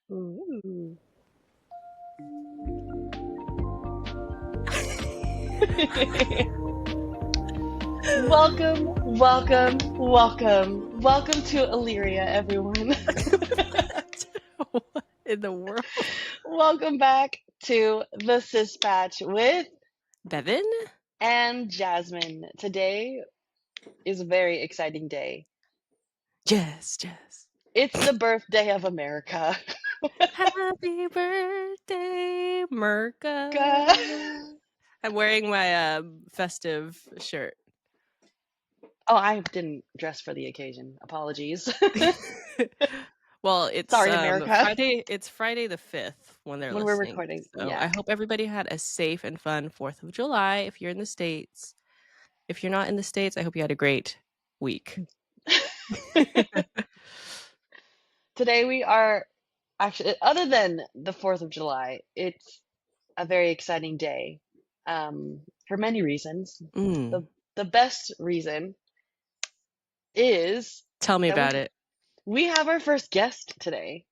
Ooh. Welcome to Illyria, everyone. What in the world? Welcome back to TheSispatch with Bevin and Jasmine. Today is a very exciting day. Jess. It's the birthday of America. Happy birthday, Merca. I'm wearing my festive shirt. Oh, I didn't dress for the occasion. Apologies. Well, it's Sorry, America. Friday. It's Friday the 5th when they're When we're listening. recording. So Yeah. I hope everybody had a safe and fun 4th of July. If you're in the States, if you're not in the States, I hope you had a great week. Today we are actually, other than the 4th of July, it's a very exciting day for many reasons. The best reason is Tell me that about it. we have our first guest today.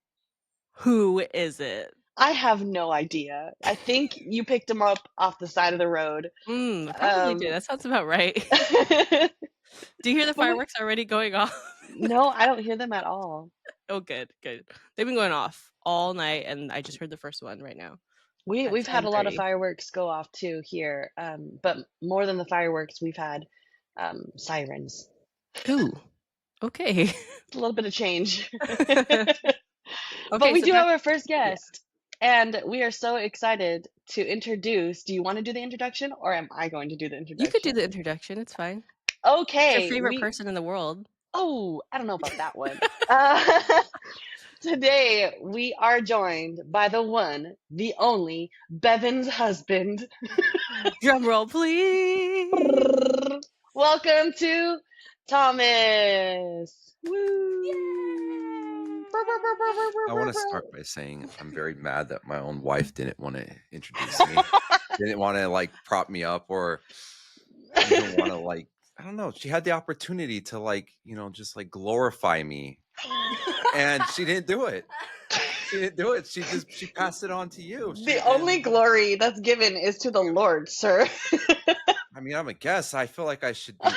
Who is it? I have no idea. I think you picked him up off the side of the road. Probably do. That sounds about right. Do you hear the fireworks already going off? No, I don't hear them at all. Oh, good. They've been going off all night, and I just heard the first one right now. We've had a lot of fireworks go off too here, but more than the fireworks, we've had sirens. Ooh, okay. It's a little bit of change. Okay, but we do have our first guest, and we are so excited to introduce. Do you want to do the introduction, or am I going to do the introduction? You could do the introduction. It's fine. Okay. It's your favorite person in the world. Oh, I don't know about that one. Today, we are joined by the one, the only, Bevin's husband. Drum roll, please. Welcome to Thomas. Woo! I want to start by saying I'm very mad that my own wife didn't want to introduce me. Didn't want to prop me up, or didn't want to I don't know. She had the opportunity to just glorify me, and she didn't do it. She passed it on to you. The only glory that's given is to the Lord, sir. I mean, I'm a guest. I feel like I should be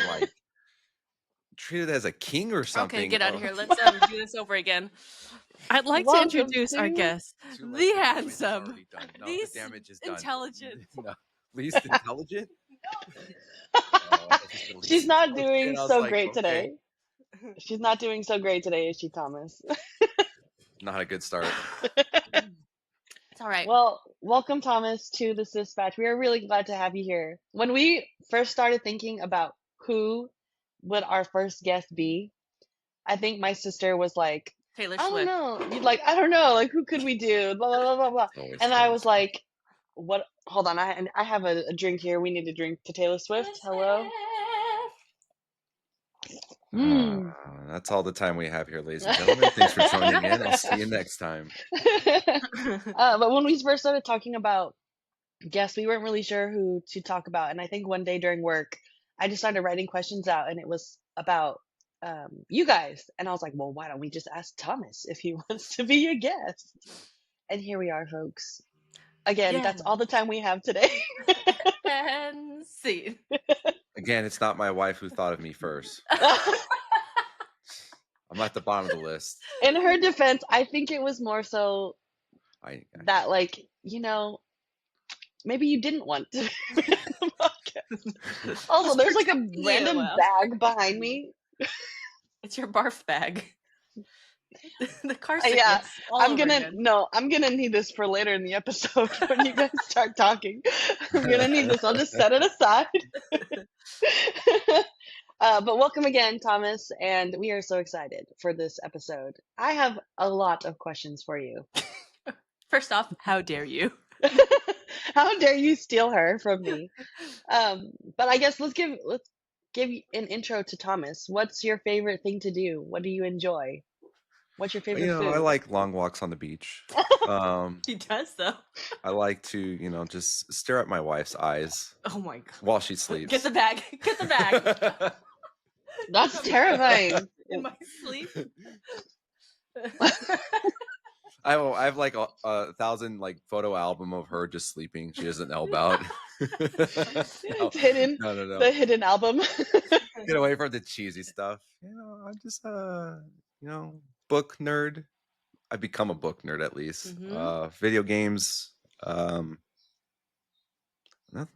treated as a king or something. Okay, get out of here. Let's do this over again. I'd like to introduce our guest, the handsome, least intelligent. No, least intelligent? She's not doing so great today. She's not doing so great today, is she, Thomas? Not a good start. It's all right. Well, welcome, Thomas, to the Sispatch. We are really glad to have you here. When we first started thinking about who would our first guest be, I think my sister was like, Taylor I Swift. don't know. I don't know. Who could we do? Blah, blah, blah, blah, blah. And I was like, what? Hold on. I have a drink here. We need to drink to Taylor Swift. Hello? That's all the time we have here, ladies and gentlemen. Thanks for joining in. I'll see you next time. But when we first started talking about guests, we weren't really sure who to talk about. And I think one day during work, I just started writing questions out, and it was about you guys. And I was like, well, why don't we just ask Thomas if he wants to be a guest? And here we are, folks. Again, that's all the time we have today. And see. Again, it's not my wife who thought of me first. I'm at the bottom of the list. In her defense, I think it was more so that, maybe you didn't want to. Also, there's a random bag behind me. It's your barf bag. The car yeah, I'm gonna need this for later in the episode when you guys start talking. I'm gonna need this. I'll just set it aside. But welcome again, Thomas, and we are so excited for this episode. I have a lot of questions for you. First off, how dare you? How dare you steal her from me? But I guess let's give an intro to Thomas. What's your favorite thing to do? What do you enjoy? What's your favorite food? I like long walks on the beach. He does, though. I like to, just stare at my wife's eyes. Oh my god! While she sleeps. Get the bag. Get the bag. That's terrifying. In my sleep. I have like a 1,000 like photo album of her just sleeping. She doesn't know about. It's hidden. No. The hidden album. Get away from the cheesy stuff. I'm just book nerd. I've become a book nerd at least. Video games. No,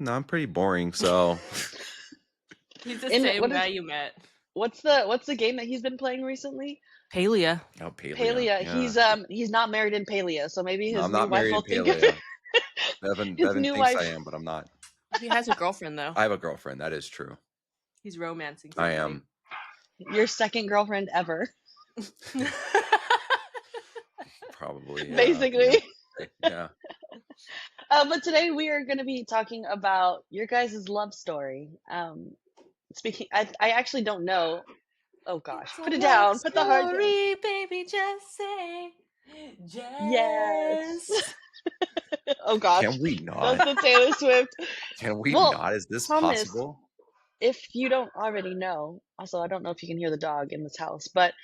I'm pretty boring. So he's the same guy you met. What's the game that he's been playing recently? Palea. Oh, Palea. Yeah. He's not married in Palea, so maybe his new wife will think of it. Bevin thinks I am, but I'm not. He has a girlfriend though. I have a girlfriend. That is true. He's romancing somebody. I am. Your second girlfriend ever. Probably. Basically. Yeah. But today we are going to be talking about your guys' love story. I actually don't know. Oh gosh, put it down. Put the heart down. Baby, just say yes. Oh gosh. Can we not? That's the Taylor Swift. Can we not? Is this Thomas, possible? If you don't already know, also I don't know if you can hear the dog in this house, but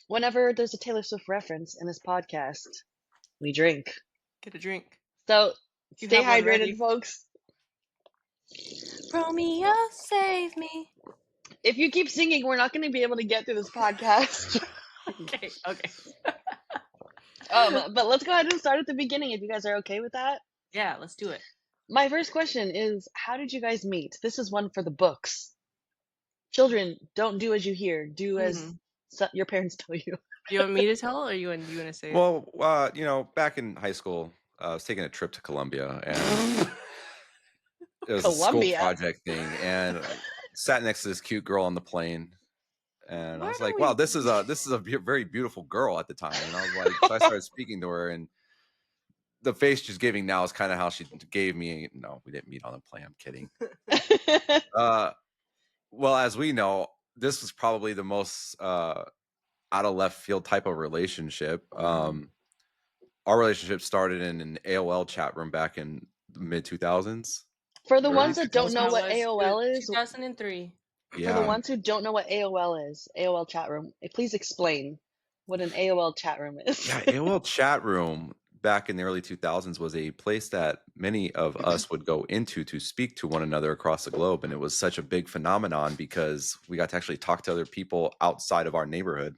whenever there's a Taylor Swift reference in this podcast, we drink. Get a drink. So stay hydrated, folks. Romeo, save me. If you keep singing, we're not going to be able to get through this podcast. Okay. But let's go ahead and start at the beginning if you guys are okay with that. Yeah, let's do it. My first question is, how did you guys meet? This is one for the books. Children, don't do as you hear. Do as your parents tell you. You want me to tell, or you want to say? Well, back in high school, I was taking a trip to Colombia, and it was a school project thing, and I sat next to this cute girl on the plane, and I was like, "Wow, this is a very beautiful girl at the time." And I was like, so I started speaking to her, and the face she's giving now is kind of how she gave me. No, we didn't meet on the plane. I'm kidding. Well, as we know, this was probably the most out of left field type of relationship. Our relationship started in an AOL chat room back in the mid 2000s. For the ones that don't know what AOL is, 2003. Yeah. For the ones who don't know what AOL is, AOL chat room, please explain what an AOL chat room is. Yeah, AOL chat room back in the early 2000s was a place that many of us would go into to speak to one another across the globe, and it was such a big phenomenon because we got to actually talk to other people outside of our neighborhood.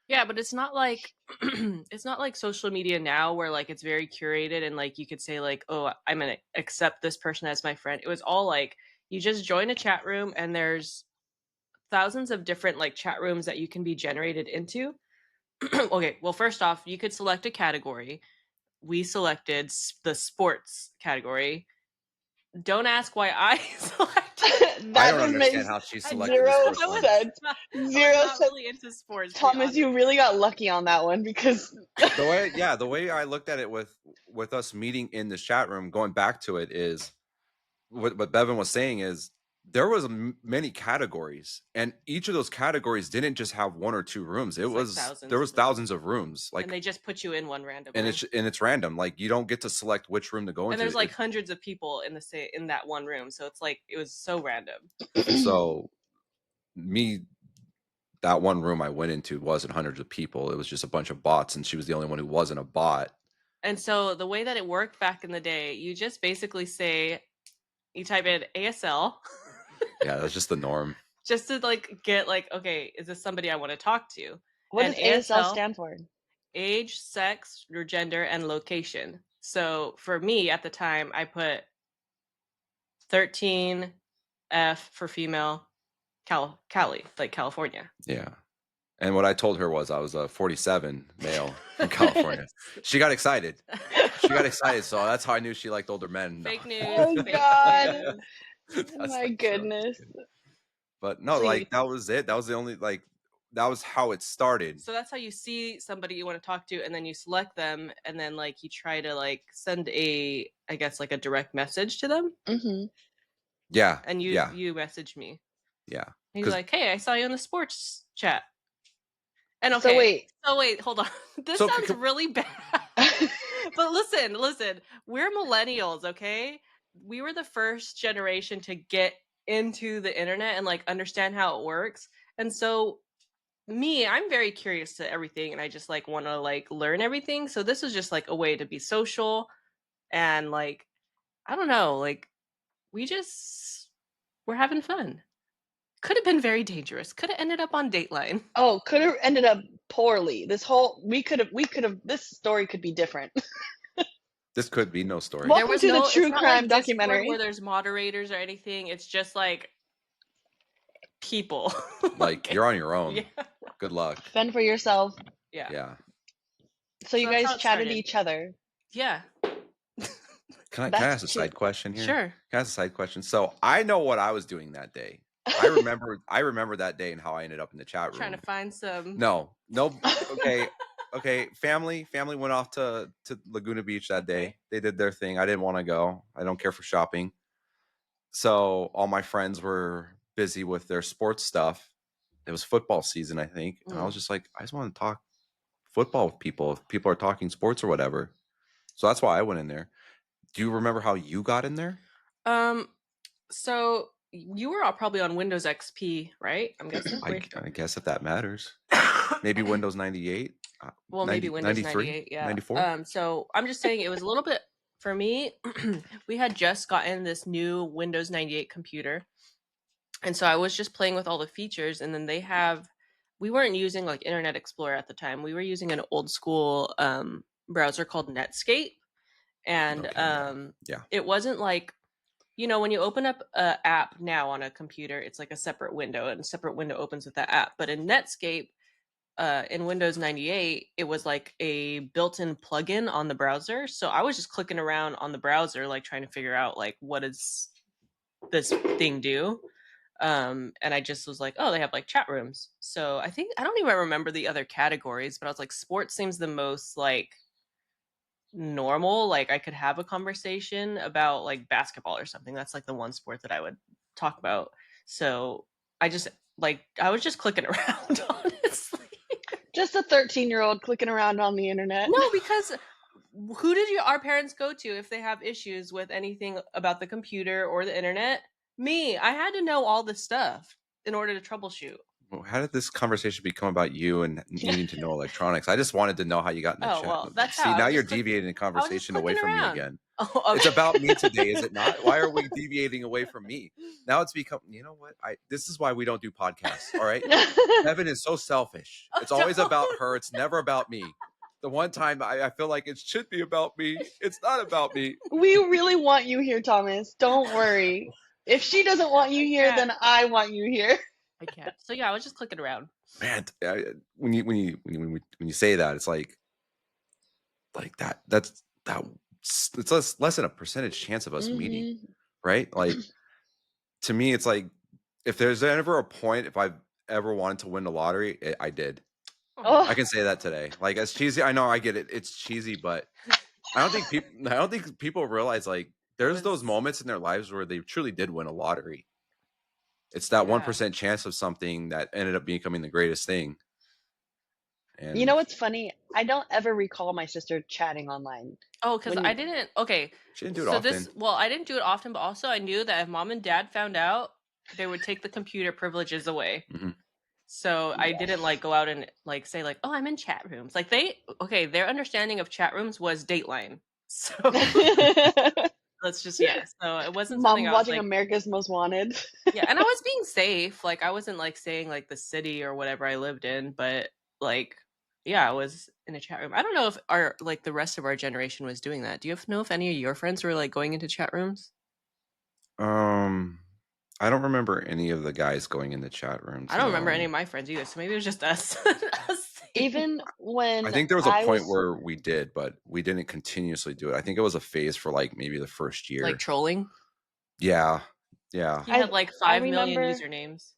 Yeah, but it's not like it's not like social media now where like it's very curated and like you could say like, oh, I'm gonna accept this person as my friend. It was all like you just join a chat room and there's thousands of different like chat rooms that you can be generated into. Okay, well, first off, you could select a category. We selected the sports category. Don't ask why I selected. I don't understand how she selected zero sense. Zero sense. Really into sports. Thomas, you really got lucky on that one because the way I looked at it with us meeting in the chat room, going back to it, is what Bevin was saying is there was many categories, and each of those categories didn't just have one or two rooms. There was thousands of rooms, like, and they just put you in one randomly, and it's random. Like you don't get to select which room to go into. And there's like hundreds of people in that one room, so it's like it was so random. So that one room I went into wasn't hundreds of people. It was just a bunch of bots, and she was the only one who wasn't a bot. And so the way that it worked back in the day, you just basically you type in ASL. Yeah, that's just the norm. Just to like get like, okay, is this somebody I want to talk to? What does ASL stand for? Age, sex, or gender, and location. So for me at the time, I put 13 F for female, Cali, like California. Yeah. And what I told her was I was a 47 male from California. She got excited. So that's how I knew she liked older men. Fake news. Oh, God. My goodness. But no, like that was it. That was the only that was how it started. So that's how you see somebody you want to talk to, and then you select them, and then like you try to like send a direct message to them. Mm-hmm. Yeah. And you message me. Yeah. He's like, hey, I saw you in the sports chat. And okay. So wait, hold on. This sounds really bad. But listen, we're millennials, okay? We were the first generation to get into the internet and like understand how it works. And so I'm very curious to everything, and I just like want to like learn everything. So this was just like a way to be social, and like I don't know, like we're having fun. Could have been very dangerous. Could have ended up on Dateline. Oh, could have ended up poorly. We could have this story could be different. This could be no story. There Welcome was to the no. It's true not like crime Discord where documentary. there's moderators or anything. It's just like people. Like you're on your own. Yeah. Good luck. Fend for yourself. Yeah. Yeah. So you that's how guys it chatted started. each other. Yeah. Can I That's ask a cute. side question here? Sure. Can I ask a side question? So I know what I was doing that day. I remember that day and how I ended up in the chat room. Trying to find some. No. Okay. Family went off to Laguna Beach that day. Okay. They did their thing. I didn't want to go. I don't care for shopping. So all my friends were busy with their sports stuff. It was football season, I think. And I was just like, I just want to talk football with people if people are talking sports or whatever. So that's why I went in there. Do you remember how you got in there? So you were all probably on Windows XP, right? I'm guessing. I guess if that matters. Maybe Windows 98. Well, maybe Windows 98, yeah. 94. So I'm just saying it was a little bit for me. We had just gotten this new Windows 98 computer, and so I was just playing with all the features. And then we weren't using like Internet Explorer at the time. We were using an old school browser called Netscape, and Yeah. it wasn't like, when you open up an app now on a computer, it's like a separate window, and a separate window opens with that app. But in Netscape, in Windows 98, it was like a built-in plugin on the browser. So I was just clicking around on the browser, like trying to figure out like what does this thing do. And I just was like, oh, they have like chat rooms. So I don't even remember the other categories, but I was like, sports seems the most like normal. Like I could have a conversation about like basketball or something. That's like the one sport that I would talk about. So I was just clicking around, honestly. Just a 13-year-old clicking around on the internet. No, because who did our parents go to if they have issues with anything about the computer or the internet? Me. I had to know all this stuff in order to troubleshoot. Well, how did this conversation become about you and needing to know electronics? I just wanted to know how you got in the chat. Well, that's See, how. now you're deviating the conversation away from me again. Oh, okay. It's about me today, is it not? Why are we deviating away from me? Now it's become, you know what? This is why we don't do podcasts, all right? Bevin is so selfish. It's always about her. It's never about me. The one time I feel like it should be about me. It's not about me. We really want you here, Thomas. Don't worry. If she doesn't want you here, then I want you here. I can't. So yeah, I was just clicking around. Man, when you say that, it's like that. It's less than a percentage chance of us meeting, right? Like to me, it's like if there's ever a point, if I've ever wanted to win the lottery, I did. Oh. I can say that today. Like as cheesy, I know I get it. It's cheesy, but I don't think people realize like there's those moments in their lives where they truly did win a lottery. It's that 1% chance of something that ended up becoming the greatest thing. And you know what's funny? I don't ever recall my sister chatting online. Oh, because I didn't. Okay, she didn't do it often. I didn't do it often, but also I knew that if mom and dad found out, they would take the computer privileges away. So I didn't like go out and like say like, oh, I'm in chat rooms. Like their understanding of chat rooms was Dateline. So let's just So it wasn't mom something I was watching like, America's Most Wanted. Yeah, and I was being safe. Like I wasn't like saying like the city or whatever I lived in, but like I was in a chat room. I don't know if the rest of our generation was doing that. Do you know if any of your friends were like going into chat rooms? I don't remember any of the guys going in the chat rooms. I don't remember any of my friends either. So maybe it was just us. Even when I think there was a point where we did, but we didn't continuously do it. I think it was a phase for like maybe the first year. Like trolling? Yeah. He had like 5 million usernames.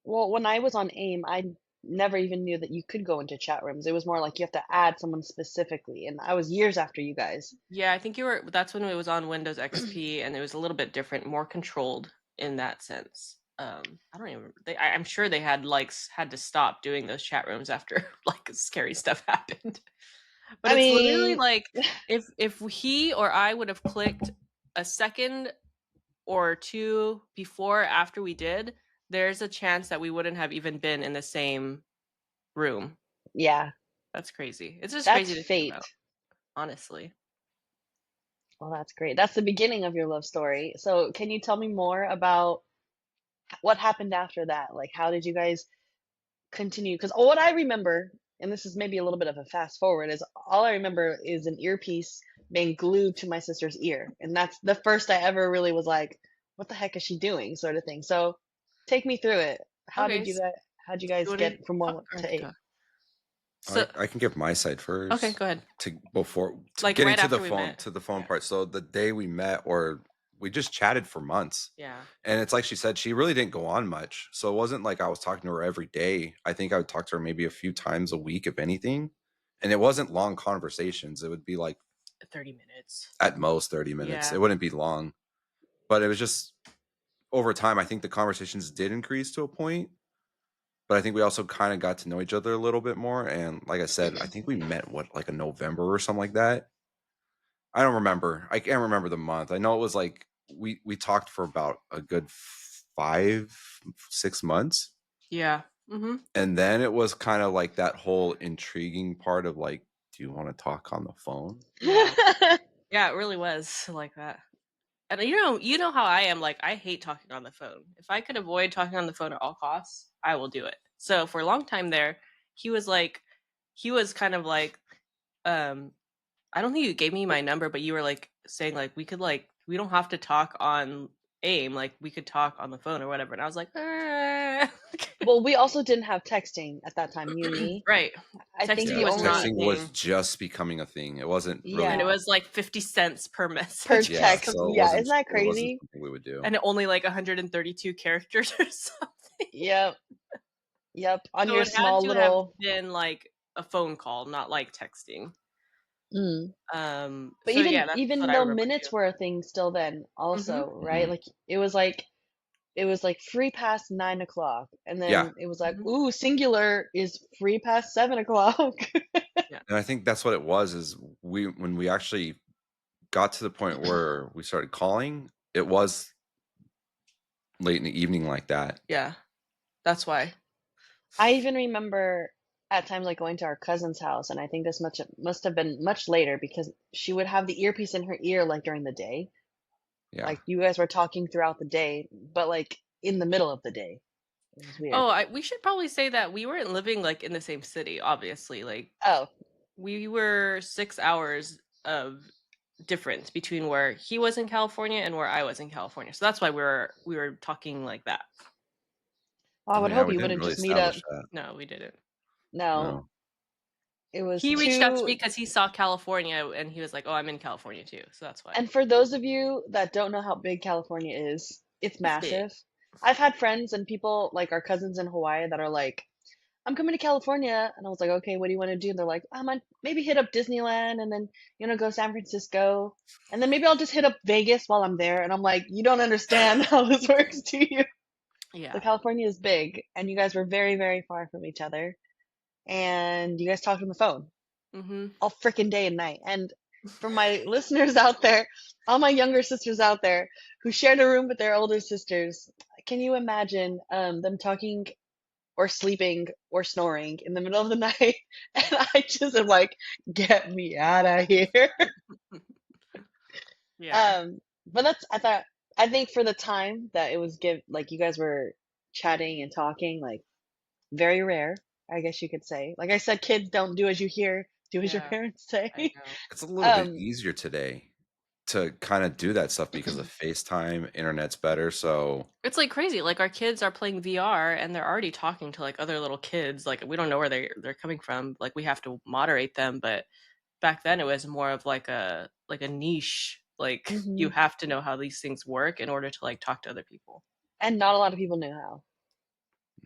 Well, when I was on AIM, I never even knew that you could go into chat rooms. It was more like you have to add someone specifically, and I was years after you guys. Yeah, I think that's when it was on Windows XP, and it was a little bit different, more controlled in that sense. I don't even remember. I'm sure they had to stop doing those chat rooms after like scary stuff happened. But it's literally like if he or I would have clicked a second or two before or after we did, there's a chance that we wouldn't have even been in the same room. Yeah. That's crazy. It's just That's crazy to think fate. about, honestly. Well, that's great. That's the beginning of your love story. So, can you tell me more about what happened after that? Like, how did you guys continue? Because what I remember, and this is maybe a little bit of a fast forward, is all I remember is an earpiece being glued to my sister's ear. And that's the first I ever really was like, what the heck is she doing? Sort of thing. So, take me through it. Okay. How'd you Do you guys want to get from talk one or I to can eight? talk? So, I can give my side okay, first go ahead. before Like getting right after we met. to the phone Yeah. part. So the day we met, or we just chatted for months. Yeah. And it's like she said, she really didn't go on much. So it wasn't like I was talking to her every day. I think I would talk to her maybe a few times a week, if anything. And it wasn't long conversations. It would be like 30 minutes. at most 30 minutes. Yeah. It wouldn't be long. But it was just over time, I think the conversations did increase to a point. But I think we also kind of got to know each other a little bit more. And like I said, I think we met like a November or something like that. I don't remember. I can't remember the month. I know it was like we talked for about a good 5-6 months. Yeah. Mm-hmm. And then it was kind of like that whole intriguing part of like, do you want to talk on the phone? Yeah. Yeah, it really was like that. And you know how I am. Like, I hate talking on the phone. If I could avoid talking on the phone at all costs, I will do it. So for a long time there, he was kind of like, I don't think you gave me my number, but you were like saying like we don't have to talk on AIM, like we could talk on the phone or whatever. And I was like, Well, we also didn't have texting at that time, you and me. right. I think Texting Yeah, the was not a only texting was thing. just becoming a thing. It wasn't And really. it yeah was like 50 cents per per message. Yeah, text. so Yeah, isn't that it wasn't crazy? something we would do. And only like 132 characters or something. Yep, yep. On So your it had small to have little. been like a phone call, not like texting. Mm. But So yeah, that's what even I though remember minutes too. were a thing still then, Mm-hmm. also, right? Mhm. Like it was like free past 9 o'clock, and Yeah, then it was like, Mm-hmm. ooh, singular is free past 7 o'clock. Yeah. and I think that's what it was. Is when we actually got to the point where we started calling, it was late in the evening like that. Yeah. That's why. I even remember at times like going to our cousin's house, and I think this much must have been much later because she would have the earpiece in her ear like during the day. Yeah. Like you guys were talking throughout the day, but like in the middle of the day. It was weird. Oh, we should probably say that we weren't living like in the same city, obviously. Like Oh, we were 6 hours of difference between where he was in California and where I was in California. So that's why we were talking like that. I Oh would yeah, hope we you didn't wouldn't really just meet up. establish that. No, we didn't. No, No. it was He reached out to me too. because he saw California and he was like, "Oh, I'm in California too." So that's why. And for those of you that don't know how big California is, it's It's big. massive. I've had friends and people like our cousins in Hawaii that are like, I'm coming to California. And I was like, okay, what do you want to do? And they're like, I might maybe hit up Disneyland and then, go San Francisco. And then maybe I'll just hit up Vegas while I'm there. And I'm like, you don't understand how this works, do you? So Yeah. California is big and you guys were very, very far from each other. And you guys talked on the phone Mm-hmm. all freaking day and night. And for my listeners out there, all my younger sisters out there who shared a room with their older sisters, can you imagine them talking or sleeping or snoring in the middle of the night? And I just am like, get me out of here. Yeah. But I think for the time that it was like you guys were chatting and talking, like very rare, I guess you could say. Like I said, kids don't do as you hear, do as your Yeah. parents say. I know. It's a little bit Um, easier today to kind of do that stuff because of FaceTime, internet's better. So It's like crazy. Like our kids are playing VR and they're already talking to like other little kids. Like we don't know where they're coming from. Like we have to moderate them, but back then it was more of like a niche. Like you mhm. have to know how these things work in order to like talk to other people. And not a lot of people knew how.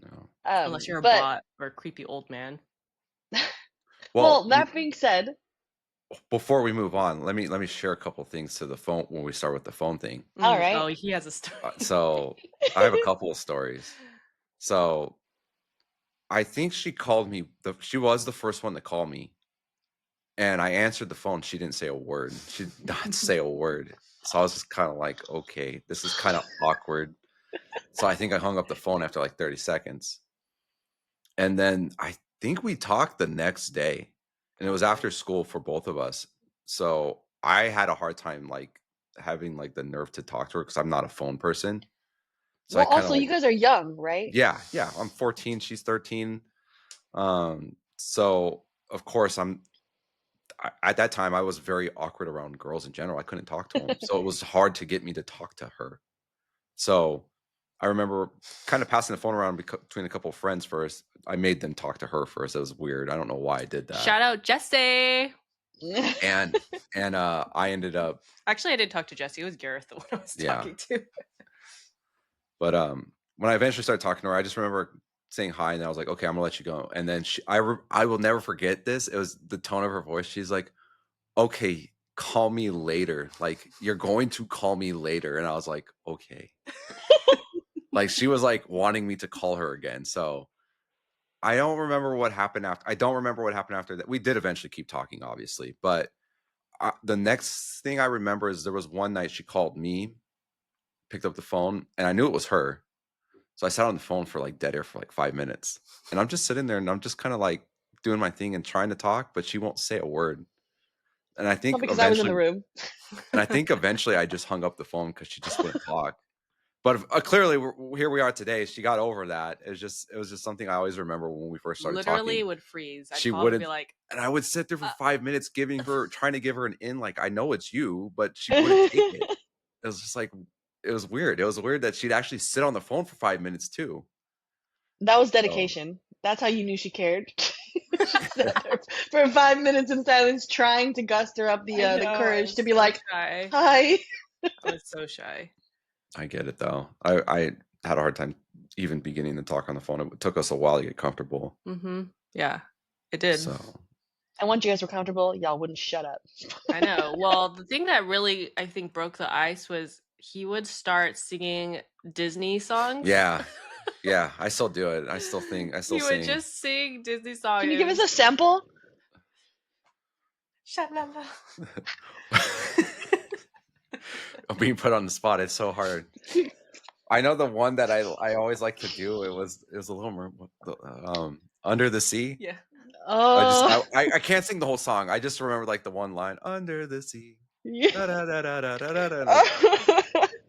no. Unless you're a But bot or a creepy old man. Well, well, that being said, before we move on, let me share a couple things to the phone when we start with the phone thing. all right. Oh, he has a story. So I have a couple of stories. So I think she called me. She was the first one to call me, and I answered the phone. She didn't say a word. She did not say a word. So I was just kind of like, okay, this is kind of awkward. So I think I hung up the phone after like 30 seconds. And then think we talked the next day, and it was after school for both of us. So I had a hard time like having like the nerve to talk to her because I'm not a phone person. So I Well, kind of also like, you guys are young, right? yeah, I'm 14, she's 13. So of course at that time I was very awkward around girls in general. I couldn't talk to them. So it was hard to get me to talk to her. So I remember kind of passing the phone around between a couple of friends first. I made them talk to her first. It was weird. I don't know why I did that. Shout out Jesse. And I ended up, Actually, I didn't talk to Jesse. It was Gareth the one I was talking to. But when I eventually started talking to her, I just remember saying hi, and I was like, okay, I'm gonna let you go. And then I will never forget this. It was the tone of her voice. She's like, okay, call me later. Like, you're going to call me later. And I was like, okay. Like, she was like wanting me to call her again. So I don't remember what happened after. I don't remember what happened after that. We did eventually keep talking, obviously. But the next thing I remember is there was one night she called me, picked up the phone, and I knew it was her. So I sat on the phone for like dead air for like 5 minutes. And I'm just sitting there and I'm just kind of like doing my thing and trying to talk, but she won't say a word. And I Well, think because I was in the eventually, room. I just hung up the phone because she just wouldn't talk. But clearly, here we are today. She got over that. It was just something I always remember when we first started Literally talking. would freeze. I'd She call and be wouldn't, like, and I would sit there for 5 minutes trying to give her an in. Like, I know it's you, but she wouldn't take it. It was just like, it was weird. It was weird that she'd actually sit on the phone for 5 minutes too. That was So, dedication. That's how you knew she cared. She sat there for 5 minutes in silence, trying to guster up the courage to be like, shy. "Hi." I was so shy. I get it though. I had a hard time even beginning to talk on the phone. It took us a while to get comfortable. Mm-hmm. Yeah, it did. So And once you guys were comfortable, y'all wouldn't shut up. I know. Well, the thing that really, I think, broke the ice was he would start singing Disney songs. yeah, I still do it. I still He sing. would just sing Disney songs. Can you give us a sample? Sha-la-la. I'm being put on the spot. It's so hard. I know the one that I always like to do. It was a little more Under the Sea. Yeah. Oh. I can't sing the whole song. I just remember like the one line, Under the Sea. Yeah. Da, da, da, da, da, da, da, da.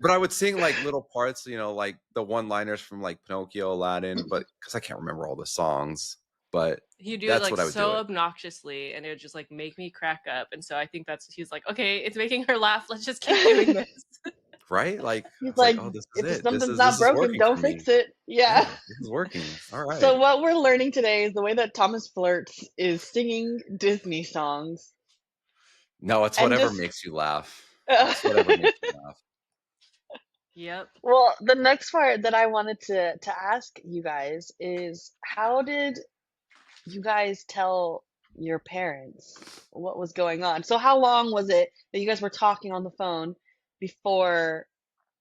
But I would sing like little parts, like the one-liners from like Pinocchio, Aladdin, but because I can't remember all the songs. But He'd do it that's like what I would so do it. obnoxiously, and it would just like make me crack up. And so I think he's like, okay, it's making her laugh. Let's just keep doing this. Right? Like, He's it's like, like, oh, this is if it. something's This not is broken, working don't for me. fix it. Yeah. This is working. All right. So what we're learning today is the way that Thomas flirts is singing Disney songs. No, it's And whatever just- makes you laugh. It's whatever makes you laugh. Yep. Well, the next part that I wanted to ask you guys is, how did you guys tell your parents what was going on? So how long was it that you guys were talking on the phone before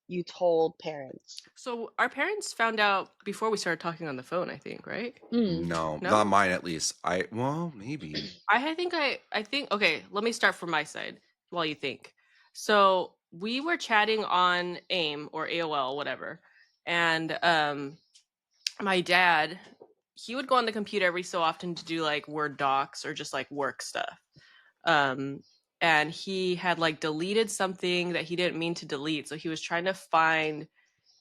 you told parents? So our parents found out before we started talking on the phone, I think, right? No, No? not mine at least. Well, maybe. I think okay, let me start from my side while you think. So we were chatting on AIM or AOL, whatever. And my dad, he would go on the computer every so often to do like Word docs or just like work stuff. And he had like deleted something that he didn't mean to delete. So he was trying to find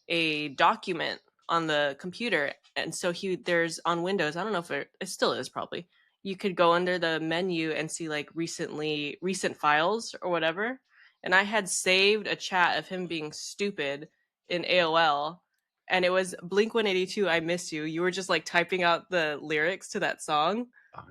a document on the computer. And so there's on Windows, I don't know if it still is probably. You could go under the menu and see like recent files or whatever. And I had saved a chat of him being stupid in AOL, and it was Blink 182, I Miss You. You were just like typing out the lyrics to that song. Oh,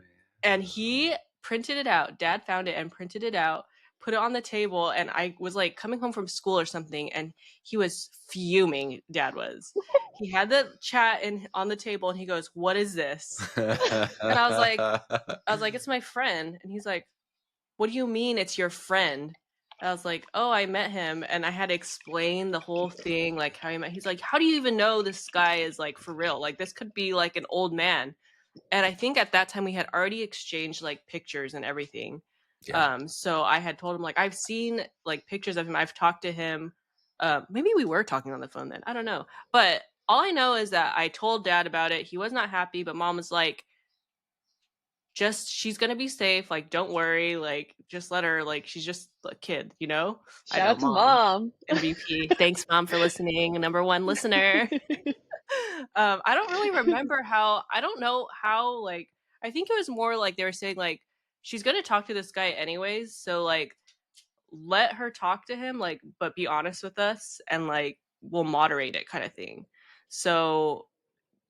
And he printed it out. Dad found it and printed it out, put it on the table, and I was like coming home from school or something, and he was fuming. Dad was. He had the chat on the table, and he goes, "What is this?" And I was like, "It's my friend." And he's like, "What do you mean it's your friend?" And I was like, "Oh, I met him," and I had to explain the whole thing, like how he met. He's like, "How do you even know this guy is like for real? Like this could be like an old man." And I think at that time we had already exchanged like pictures and everything. Yeah. So I had told him like I've seen like pictures of him. I've talked to him. Maybe we were talking on the phone then. I don't know. But all I know is that I told Dad about it. He was not happy, but Mom was like, she's gonna be safe. Like, don't worry. Like, just let her. Like, she's just a kid, you know. I Shout know, out to mom. mom. MVP. Thanks, mom, for listening. Number one listener. I don't really remember how. I don't know how. Like, I think it was more like they were saying like she's gonna talk to this guy anyways. So like, let her talk to him. Like, but be honest with us, and like we'll moderate it, kind of thing. So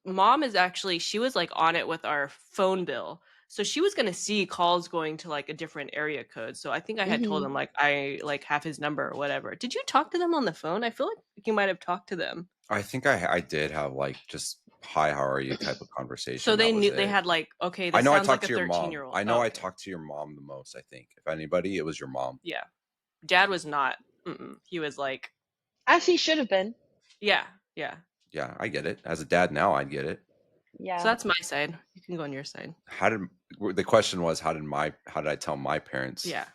mom is actually, she was like on it with our phone bill, so she was going to see calls going to like a different area code. So I think I had told Mhm. him like I like have his number or whatever. Did you talk to them on the phone? I feel like you might have talked to them. I think I did have like just hi, how are you type of So conversation. they That was knew, they it. had like, okay, I this know I sounds talked like a to your 13 mom. year old. I Oh, know I okay. talked to your mom the most. I think if anybody, it was your mom. Yeah. Dad was not. He was like, As he should have been. yeah, yeah. Yeah, I get it. As a dad now, I'd get it. So Yeah. that's my side. You can go on your side. The question was how did I tell my parents? Yeah.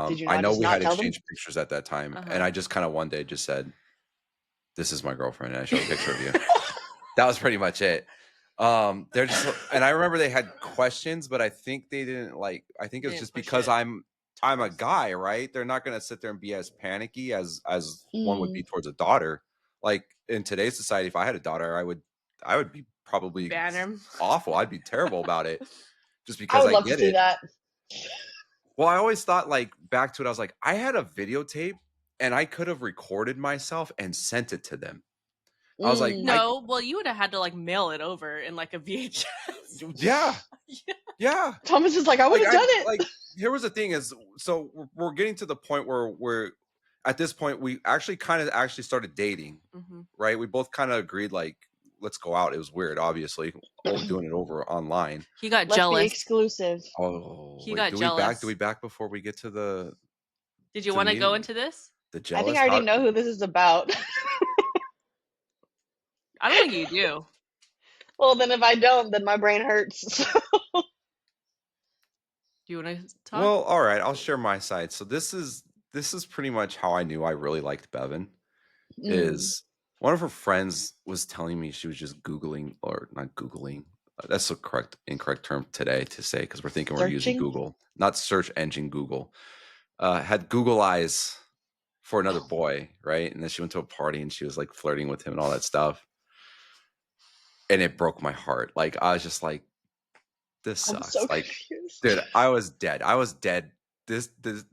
Did you I not know just we not had tell them? exchanged pictures at that time, and Uh-huh. I just kind of one day just said, "This is my girlfriend," and I showed a picture of you. That was pretty much it. They're just, and I remember they had questions, but I think they didn't like. I think it They was didn't just push because it I'm a towards. guy, right? They're not gonna sit there and be as panicky as one would be Mm. towards a daughter. Like in today's society, if I had a daughter, I would be probably Ban him. awful. I'd be terrible about it, just I because would I love to get see it. that. Well, I always thought like back to it, I was like, I had a videotape and I could have recorded myself and sent it to them. I was like, Mm. No, well, you would have had to like mail it over in like a VHS. yeah, Yeah. yeah. Thomas is like, I would Like have done it. here was the thing is, so we're getting to the point where we're at this point, we actually actually started dating, right? We both kind of agreed like, let's go out. It was weird, obviously, doing it over online. He got Let's be jealous. exclusive. Oh, He wait, got jealous. do we back before we get to the Did you want to go meeting? into this? The I think jealous? I already know who this is about. I don't think you do. Well, then if I don't, then my brain hurts. Do you want to talk? Well, all right, I'll share my side. So this is pretty much how I knew I really liked Bevin. Is one of her friends was telling me she was just Googling, or not Googling. That's the incorrect term today to say because we're thinking we're using Searching? Google, not search engine Google. Had Google eyes for another boy, right? And then she went to a party and she was like flirting with him and all that stuff. And it broke my heart. Like I was just like, this I'm sucks. so Like, confused. dude, I was dead. I was dead. This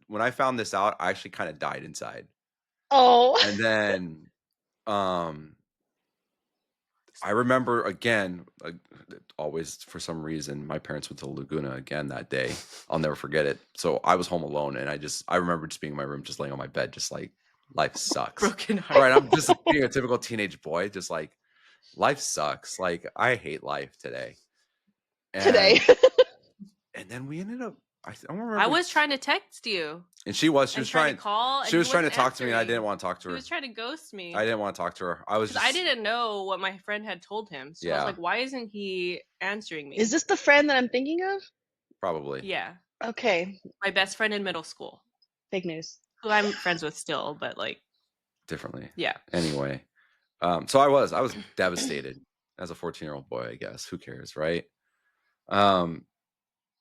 when I found this out, I actually kind of died inside. Oh. And then I remember again, always for some reason, my parents went to Laguna again that day. I'll never forget it. So I was home alone, and I remember just being in my room, just laying on my bed, just like life sucks. Broken heart. Right? I'm just being a typical teenage boy, just like life sucks. Like I hate life today. Today. And then we ended up. I don't remember. I was trying to text you. And she was trying to call. She was trying to talk to me, and I didn't want to talk to her. He was trying to ghost me. I didn't want to talk to her. I was just. I didn't know what my friend had told him. So I was like, why isn't he answering me? Is this the friend that I'm thinking of? Probably. Yeah. Okay. My best friend in middle school. Fake news. Who I'm friends with still, but like differently. Yeah. Anyway. So I was devastated as a 14-year-old boy, I guess. Who cares, right?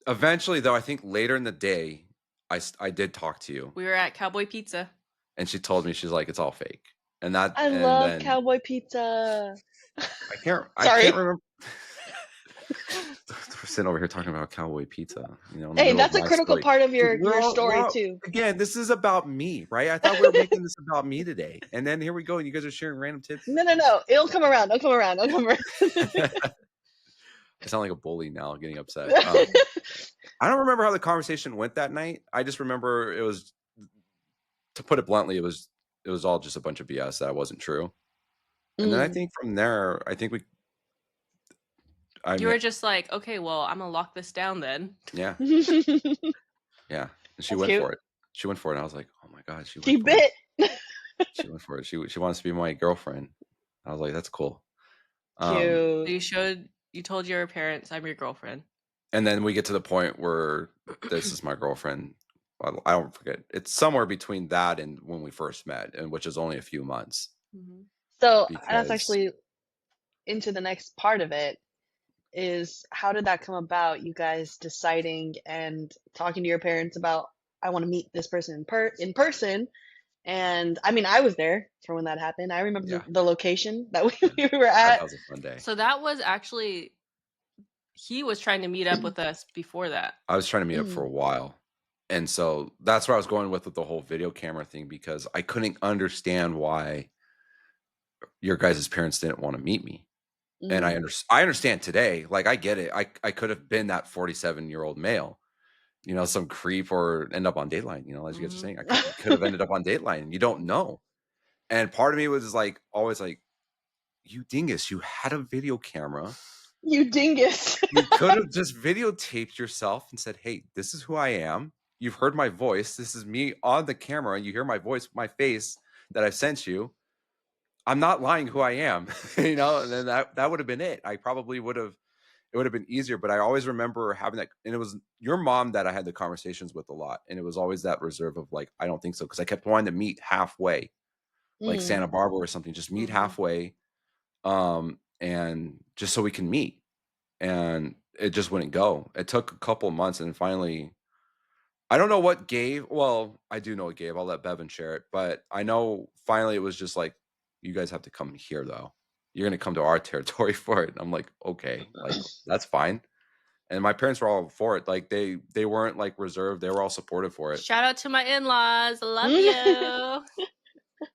Eventually, though, I think later in the day, I did talk to you. We were at Cowboy Pizza. And she told me, she's like, it's all fake. And that I love Cowboy Pizza. I can't remember. We're sitting over here talking about Cowboy Pizza. You know, hey, that's a critical part of your story too. Again, this is about me, right? I thought we were making this about me today. And then here we go, and you guys are sharing random tips. No. It'll come around. It'll come around. I sound like a bully now, getting upset. I don't remember how the conversation went that night. I just remember it was, to put it bluntly, it was all just a bunch of BS that wasn't true. And then I think from there, you were just like, okay, well, I'm gonna lock this down then. Yeah. Yeah. And she went for it. She went for it. And I was like, oh my God, she bit. She went for it. She wants to be my girlfriend. I was like, that's cool. Cute. You told your parents I'm your girlfriend. And then we get to the point where this is my girlfriend. I don't forget. It's somewhere between that and when we first met, and which is only a few months. So that's actually into the next part of it. is how did that come about? You guys deciding and talking to your parents about, I want to meet this person in person. And I mean, I was there for when that happened. I remember Yeah, the location that yeah. we were That at. was a fun day. So that was actually, he was trying to meet up with us before that. I was trying to meet up for Mm, a while. And so that's where I was going with the whole video camera thing, because I couldn't understand why your guys' parents didn't want to meet me. And mm. I understand today. Like, I get it. I could have been that 47-year-old male, some creep, or end up on Dateline, as you guys are saying. I could have ended up on Dateline, and you don't know. And part of me was like, always like, you dingus, you had a video camera. You dingus. You could have just videotaped yourself and said, hey, this is who I am. You've heard my voice. This is me on the camera. You hear my voice, my face that I've sent you. I'm not lying who I am, and then that would have been it. I probably would have, it would have been easier, but I always remember having that. And it was your mom that I had the conversations with a lot. And it was always that reserve of like, I don't think so. Cause I kept wanting to meet halfway, like Mm. Santa Barbara or something, just meet halfway. And just so we can meet. And it just wouldn't go. It took a couple of months, and finally, I don't know what gave. Well, I do know what gave. I'll let Bevin share it, but I know finally it was just like, you guys have to come here though. You're gonna come to our territory for it. And I'm like, okay, like that's fine. And my parents were all for it. Like they weren't like reserved. They were all supportive for it. Shout out to my in-laws. Love you.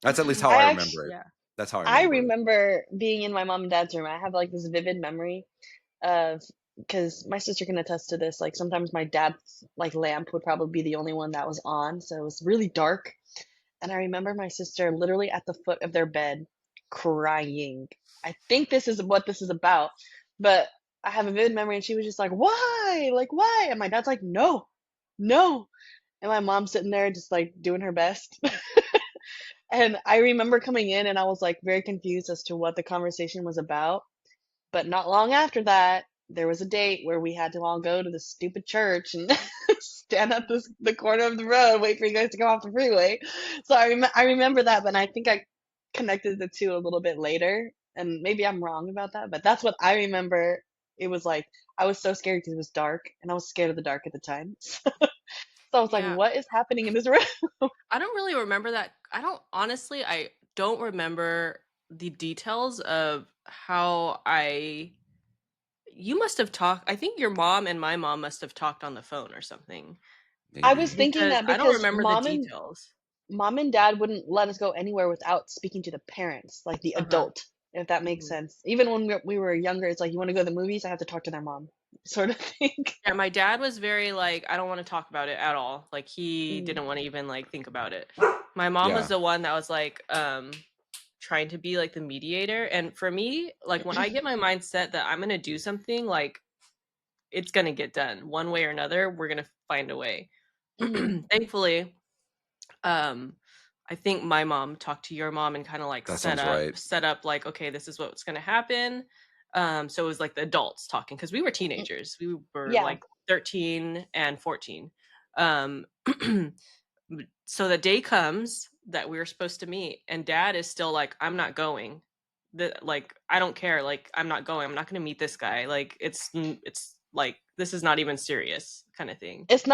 That's at least how I I actually, remember it. Yeah. That's how I I remember it. remember being in my mom and dad's room. I have like this vivid memory of, because my sister can attest to this. Like sometimes my dad's like lamp would probably be the only one that was on, so it was really dark. And I remember my sister literally at the foot of their bed crying. I think this is what this is about, but I have a vivid memory, and she was just like, "Why? Like why?" And my dad's like, "No, no." And my mom's sitting there just like doing her best. And I remember coming in and I was like very confused as to what the conversation was about. But not long after that, there was a date where we had to all go to the stupid church and stand at the corner of the road, wait for you guys to come off the freeway. So I remember that, but I think I connected the two a little bit later, and maybe I'm wrong about that, but that's what I remember. It was like I was so scared because it was dark, and I was scared of the dark at the time. So I was like, Yeah. "What is happening in this room?" I don't really remember that. I don't remember the details of how you must have talked. I think your mom and my mom must have talked on the phone or something, I was Maybe. thinking because that I don't because remember the details. mom and dad wouldn't let us go anywhere without speaking to the parents, like the Uh-huh. adult, if that makes Mhm. sense. Even when we were younger, it's like, you want to go to the movies, I have to talk to their mom, sort of thing. Yeah, my dad was very like, I don't want to talk about it at all. Like he Mm. didn't want to even like think about it. My mom was Yeah. the one that was like trying to be like the mediator. And for me, like when I get my mindset that I'm gonna do something, like it's gonna get done one way or another. We're gonna find a way. Mm. Thankfully, um, I think my mom talked to your mom and kind of like That sounds right. set up like, okay, this is what's gonna happen. So it was like the adults talking because we were teenagers. We were Yeah. like 13 and 14. Um, so the day comes that we were supposed to meet, and dad is still like, I'm not going. Like, I don't care. Like, I'm not going. I'm not going to meet this guy. Like, it's like, this is not even serious kind of thing. It's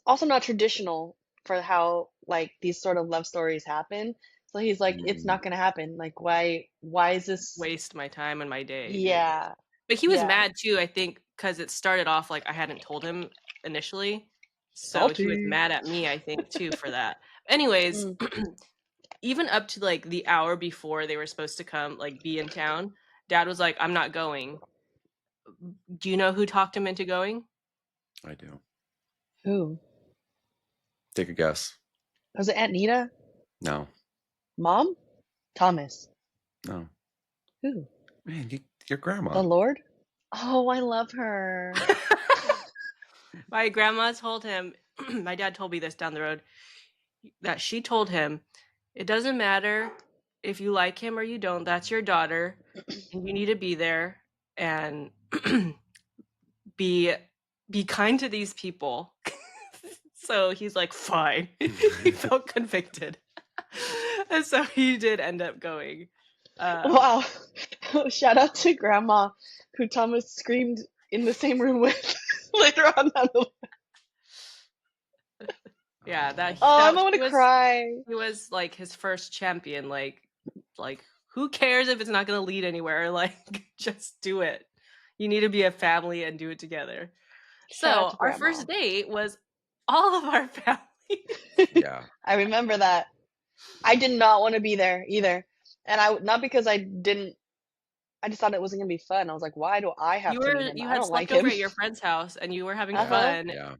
also not traditional for how like these sort of love stories happen. So he's like, it's Mhm. not gonna happen. Like, why is this? Waste my time and my day doing this. Yeah. But he was Yeah. mad too, I think, because it started off like I hadn't told him initially. So he was Salty. mad at me, I think, too, for that. Anyways, Mm. even up to like the hour before they were supposed to come, like be in town, dad was like, I'm not going. Do you know who talked him into going? I do. Who? Take a guess. Was it Aunt Nita? No. Mom? Thomas. No. Who? Man, your grandma. The Lord? Oh, I love her. My grandma told him, my dad told me this down the road, that she told him, it doesn't matter if you like him or you don't, that's your daughter, and you need to be there and be kind to these people. So he's like, fine. He felt convicted. And so he did end up going. Wow. Shout out to Grandma, who Thomas screamed in the same room with later on down the Yeah, I'm gonna cry. he was like his first champion. Like who cares if it's not gonna lead anywhere? Like, just do it. You need to be a family and do it together. Shout out So to our Grandma. first date was all of our family. Yeah. I remember that. I did not want to be there either. And not because I just thought it wasn't gonna be fun. I was like, why do I have to meet him? You I had don't like slept over him. at your friend's house and you were having Uh-huh. fun. Yeah.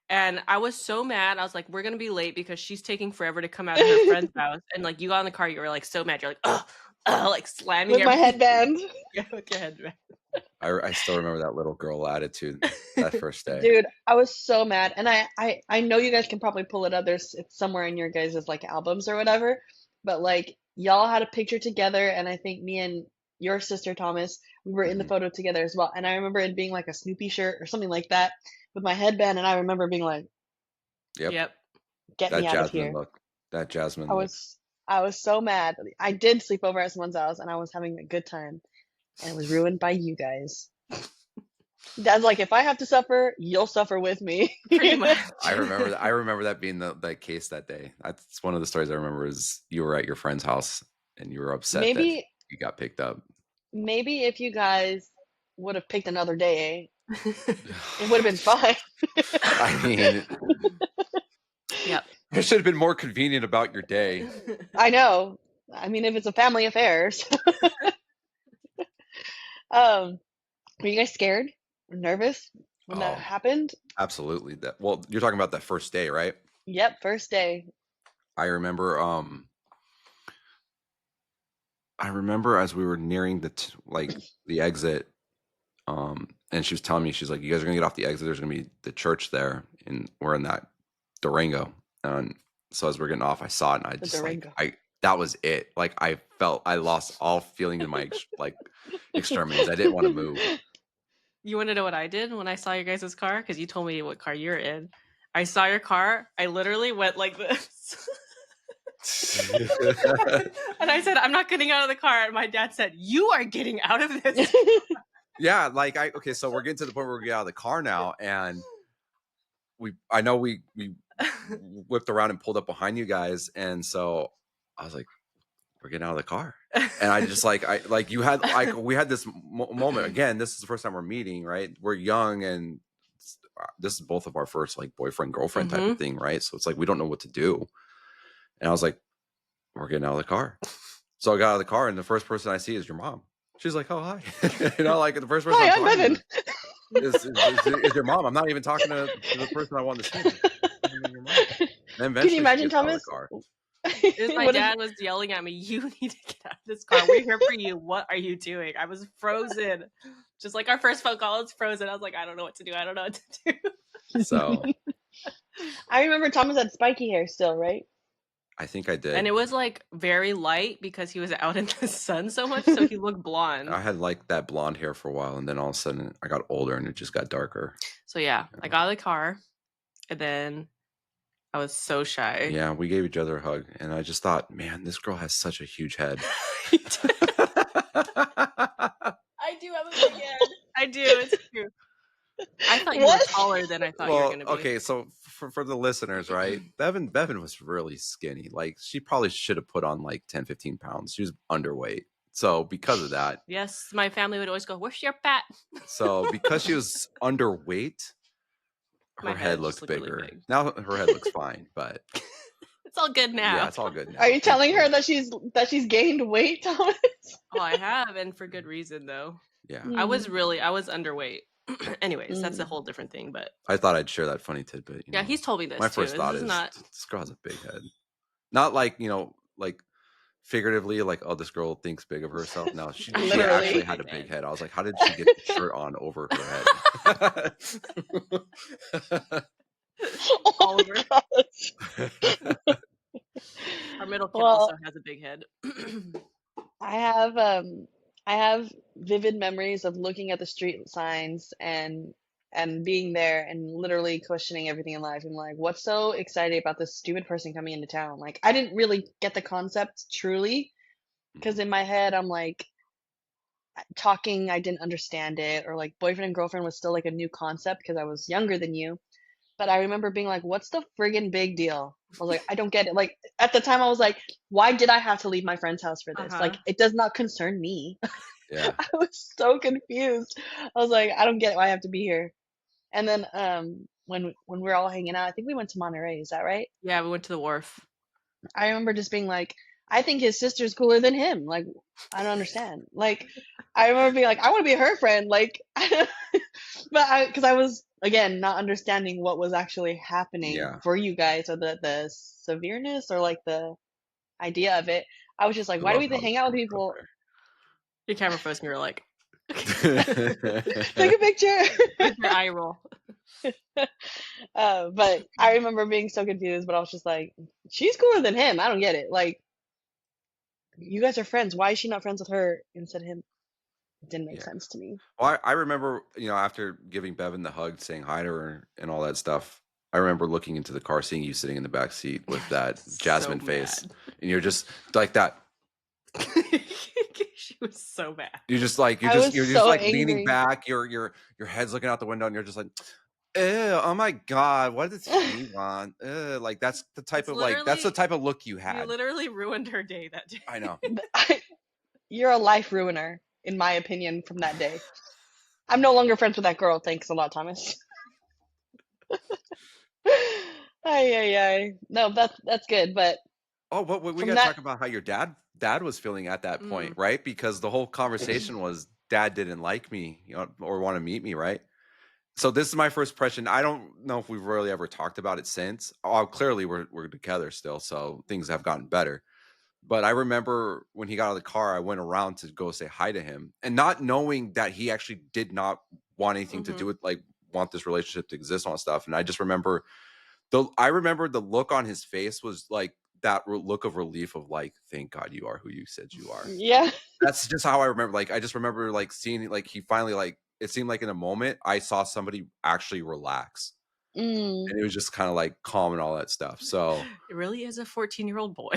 And I was so mad. I was like, we're gonna be late because she's taking forever to come out of her friend's house. And like you got in the car, you were like so mad. You're like, like slamming With my everything. headband. Yeah, with your headband. I still remember that little girl attitude that first day. Dude, I was so mad. And I know you guys can probably pull it up. It's somewhere in your guys' like albums or whatever. But like y'all had a picture together, and I think me and your sister Thomas, we were in the Mhm. photo together as well. And I remember it being like a Snoopy shirt or something like that with my headband, and I remember being like, Yep. get That me out of Jasmine here. look. That Jasmine I look. was so mad. I did sleep over at someone's house, and I was having a good time, and it was ruined by you guys. Dad's like, if I have to suffer, you'll suffer with me. Pretty much. I remember that being the case that day. That's one of the stories I remember is you were at your friend's house and you were upset that Maybe you got picked up. maybe if you guys would have picked another day, it would have been fine. I mean, Yep. it should have been more convenient about your day. I know. I mean, if it's a family affair. Were you guys scared or nervous when that Oh, happened? absolutely. Well, you're talking about that first day, right? Yep, first day. I remember as we were nearing the exit, and she was telling me, she's like, you guys are gonna get off the exit, there's gonna be the church there, and we're in that Durango. And so as we're getting off, I saw it, and I The just like Durango. that was it. Like I felt I lost all feeling in my extremities. I didn't want to move. You want to know what I did when I saw your guys' car? Because you told me what car you're in. I saw your car. I literally went like this. And I said, I'm not getting out of the car. And my dad said, you are getting out of this. Yeah, like okay, so we're getting to the point where we get out of the car now, and I know we whipped around and pulled up behind you guys, and so I was like, we're getting out of the car. And I just we had this moment again. This is the first time we're meeting, right? We're young, and this is both of our first like boyfriend girlfriend type of thing, right? So it's like we don't know what to do. And I was like, we're getting out of the car. So I got out of the car, and the first person I see is your mom. She's like, oh hi, like the first person Hi, I'm I'm talking Bevin. is your mom. I'm not even talking to the person I want to see. Your mom. And Can you imagine, Thomas? My dad was yelling at me, you need to get out of this car. We're here for you. What are you doing? I was frozen. Just like our first phone call, it's frozen. I was like, I don't know what to do. I don't know what to do. So I remember Thomas had spiky hair still, right? I think I did. And it was like very light because he was out in the sun so much, so he looked blonde. I had like that blonde hair for a while, and then all of a sudden I got older and it just got darker. So yeah, I got out of the car, and then I was so shy. Yeah, we gave each other a hug, and I just thought, man, this girl has such a huge head. I do have a big head. I do. It's true. I thought you were taller than I thought you were going to be. Okay, so for the listeners, right? Bevin was really skinny. Like, she probably should have put on like 10, 15 pounds. She was underweight. So because of that. Yes, my family would always go, where's your fat? So because she was underweight, her head looked bigger. Really big. Now her head looks fine, but it's all good now. Yeah, it's all good now. Are you telling her that she's gained weight, Thomas? Oh, I have, and for good reason though. Yeah. I was underweight. Anyways, that's a whole different thing, but I thought I'd share that funny tidbit. Yeah, he's told me this. My first thought is this girl has a big head. Not like, like figuratively, like, oh, this girl thinks big of herself. No, she actually had a big head. I was like, how did she get the shirt on over her head? Oliver. Our middle kid also has a big head. I have vivid memories of looking at the street signs and being there and literally questioning everything in life. And like, what's so exciting about this stupid person coming into town? Like, I didn't really get the concept truly, because in my head I'm like, talking, I didn't understand it, or like boyfriend and girlfriend was still like a new concept because I was younger than you. But I remember being like, what's the friggin' big deal? I was like, I don't get it. Like at the time I was like, why did I have to leave my friend's house for this? Uh-huh. Like it does not concern me. Yeah. I was so confused. I was like, I don't get why I have to be here. And then when we were all hanging out, I think we went to Monterey, is that right? Yeah, we went to the wharf. I remember just being like, I think his sister's cooler than him. Like, I don't understand. Like, I remember being like, I want to be her friend. Like, but because I was again not understanding what was actually happening Yeah. for you guys, or the severeness, or like the idea of it. I was just like, I why do love we how the hang out with camera people? Your camera froze and you were like, Take a picture. with your eye roll. But I remember being so confused, but I was just like, she's cooler than him. I don't get it. Like, you guys are friends. Why is she not friends with her instead of him? It didn't make Yeah. sense to me. Well, I remember, after giving Bevin the hug, saying hi to her and all that stuff, I remember looking into the car, seeing you sitting in the back seat with that Jasmine face, mad. and you're just like that. She was so bad. You're just like I was you're just so like leaning angry. back. Your head's looking out the window, and you're just like, ew, oh my god, what does she want? Like that's the type of look you You had. literally ruined her day that day. I know. You're a life ruiner, in my opinion, from that day. I'm no longer friends with that girl. Thanks a lot, Thomas. Ay. No, that's good. But Oh, but we from got to that, talk about how your dad was feeling at that point, Mm. right? Because the whole conversation was dad didn't like me, or want to meet me, right? So this is my first impression. I don't know if we've really ever talked about it since. Oh, clearly we're together still, so things have gotten better. But I remember when he got out of the car, I went around to go say hi to him, and not knowing that he actually did not want anything to do with, like, want this relationship to exist on stuff. And I just remember the look on his face was like that look of relief of like, thank God you are who you said you are. yeah. That's just how I remember. Like, I just remember like seeing, like, he finally, like, it seemed like in a moment I saw somebody actually relax, Mm. and it was just kind of like calm and all that stuff. So It really is a 14-year-old boy.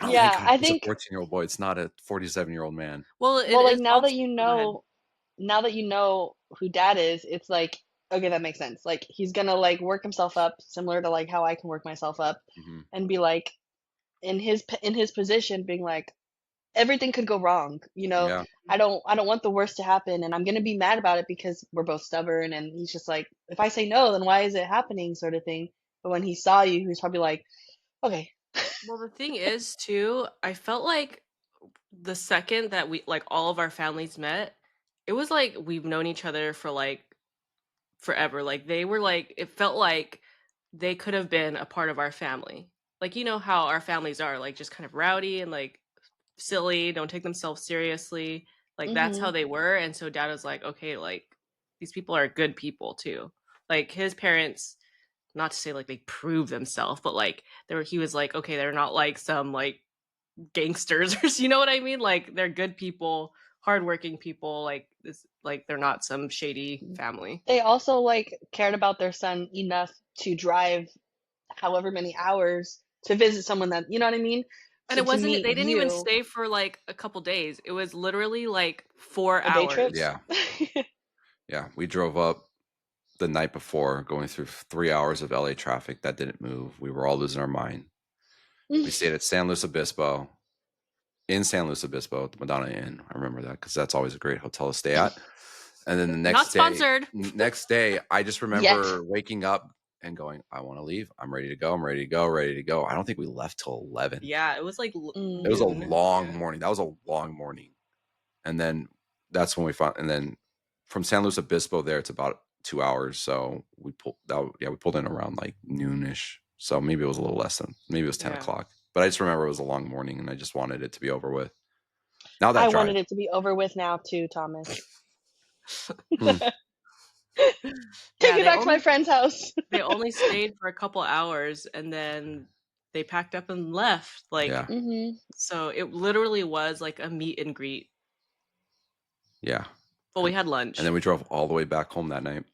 oh, Yeah, thank God I it's a think. 14-year-old boy. It's not a 47-year-old man. Well, it Well, like is also. Go ahead. now that you know who dad is, it's like, okay, that makes sense. Like he's gonna like work himself up, similar to like how I can work myself up, Hmm. and be like in his position, being like, everything could go wrong. Yeah. I don't want the worst to happen, and I'm gonna be mad about it because we're both stubborn. And he's just like, if I say no, then why is it happening, sort of thing. But when he saw you, he was probably like, okay. Well, the thing is, too, I felt like the second that we, like, all of our families met, it was like we've known each other for like forever. Like, they were like, it felt like they could have been a part of our family. Like, you know how our families are, like, just kind of rowdy and like silly, don't take themselves seriously. Like, that's how Mhm. they were. And so dad was like, okay, like, these people are good people too. Like, his parents, not to say like they prove themselves, but like he was like, okay, they're not like some like gangsters or you know what I mean? Like, they're good people, hardworking people, like this, like they're not some shady family. They also like cared about their son enough to drive however many hours to visit someone that, you know what I mean? And it To wasn't, meet they didn't even you. stay for like a couple days. It was literally like 4 A day trip? hours. Yeah. Yeah. We drove up the night before, going through 3 hours of LA traffic that didn't move. We were all losing our mind. We stayed at San Luis Obispo, at the Madonna Inn. I remember that because that's always a great hotel to stay at. And then the Not sponsored. next day, I just Yet. remember waking up and going, I want to leave. I'm ready to go. I'm ready to go. Ready to go. I don't think we left till 11. Yeah, it was like Mm. It was a noon. long Yeah. morning. That was a long morning. And then that's when we found. And then from San Luis Obispo there, it's about 2 hours. So we pulled out. Yeah, we pulled in around like noonish. So maybe it was a little less than. Maybe it was 10 Yeah. o'clock. But I just remember it was a long morning, and I just wanted it to be over with. Now that I drive. wanted it to be over with now too, Thomas. Hmm. Take Yeah, me back to my friend's house. they only stayed for a couple hours and then they packed up and left. Like, Yeah. Hmm. so it literally was like a meet and greet. Yeah. Well, we had lunch. And then we drove all the way back home that night.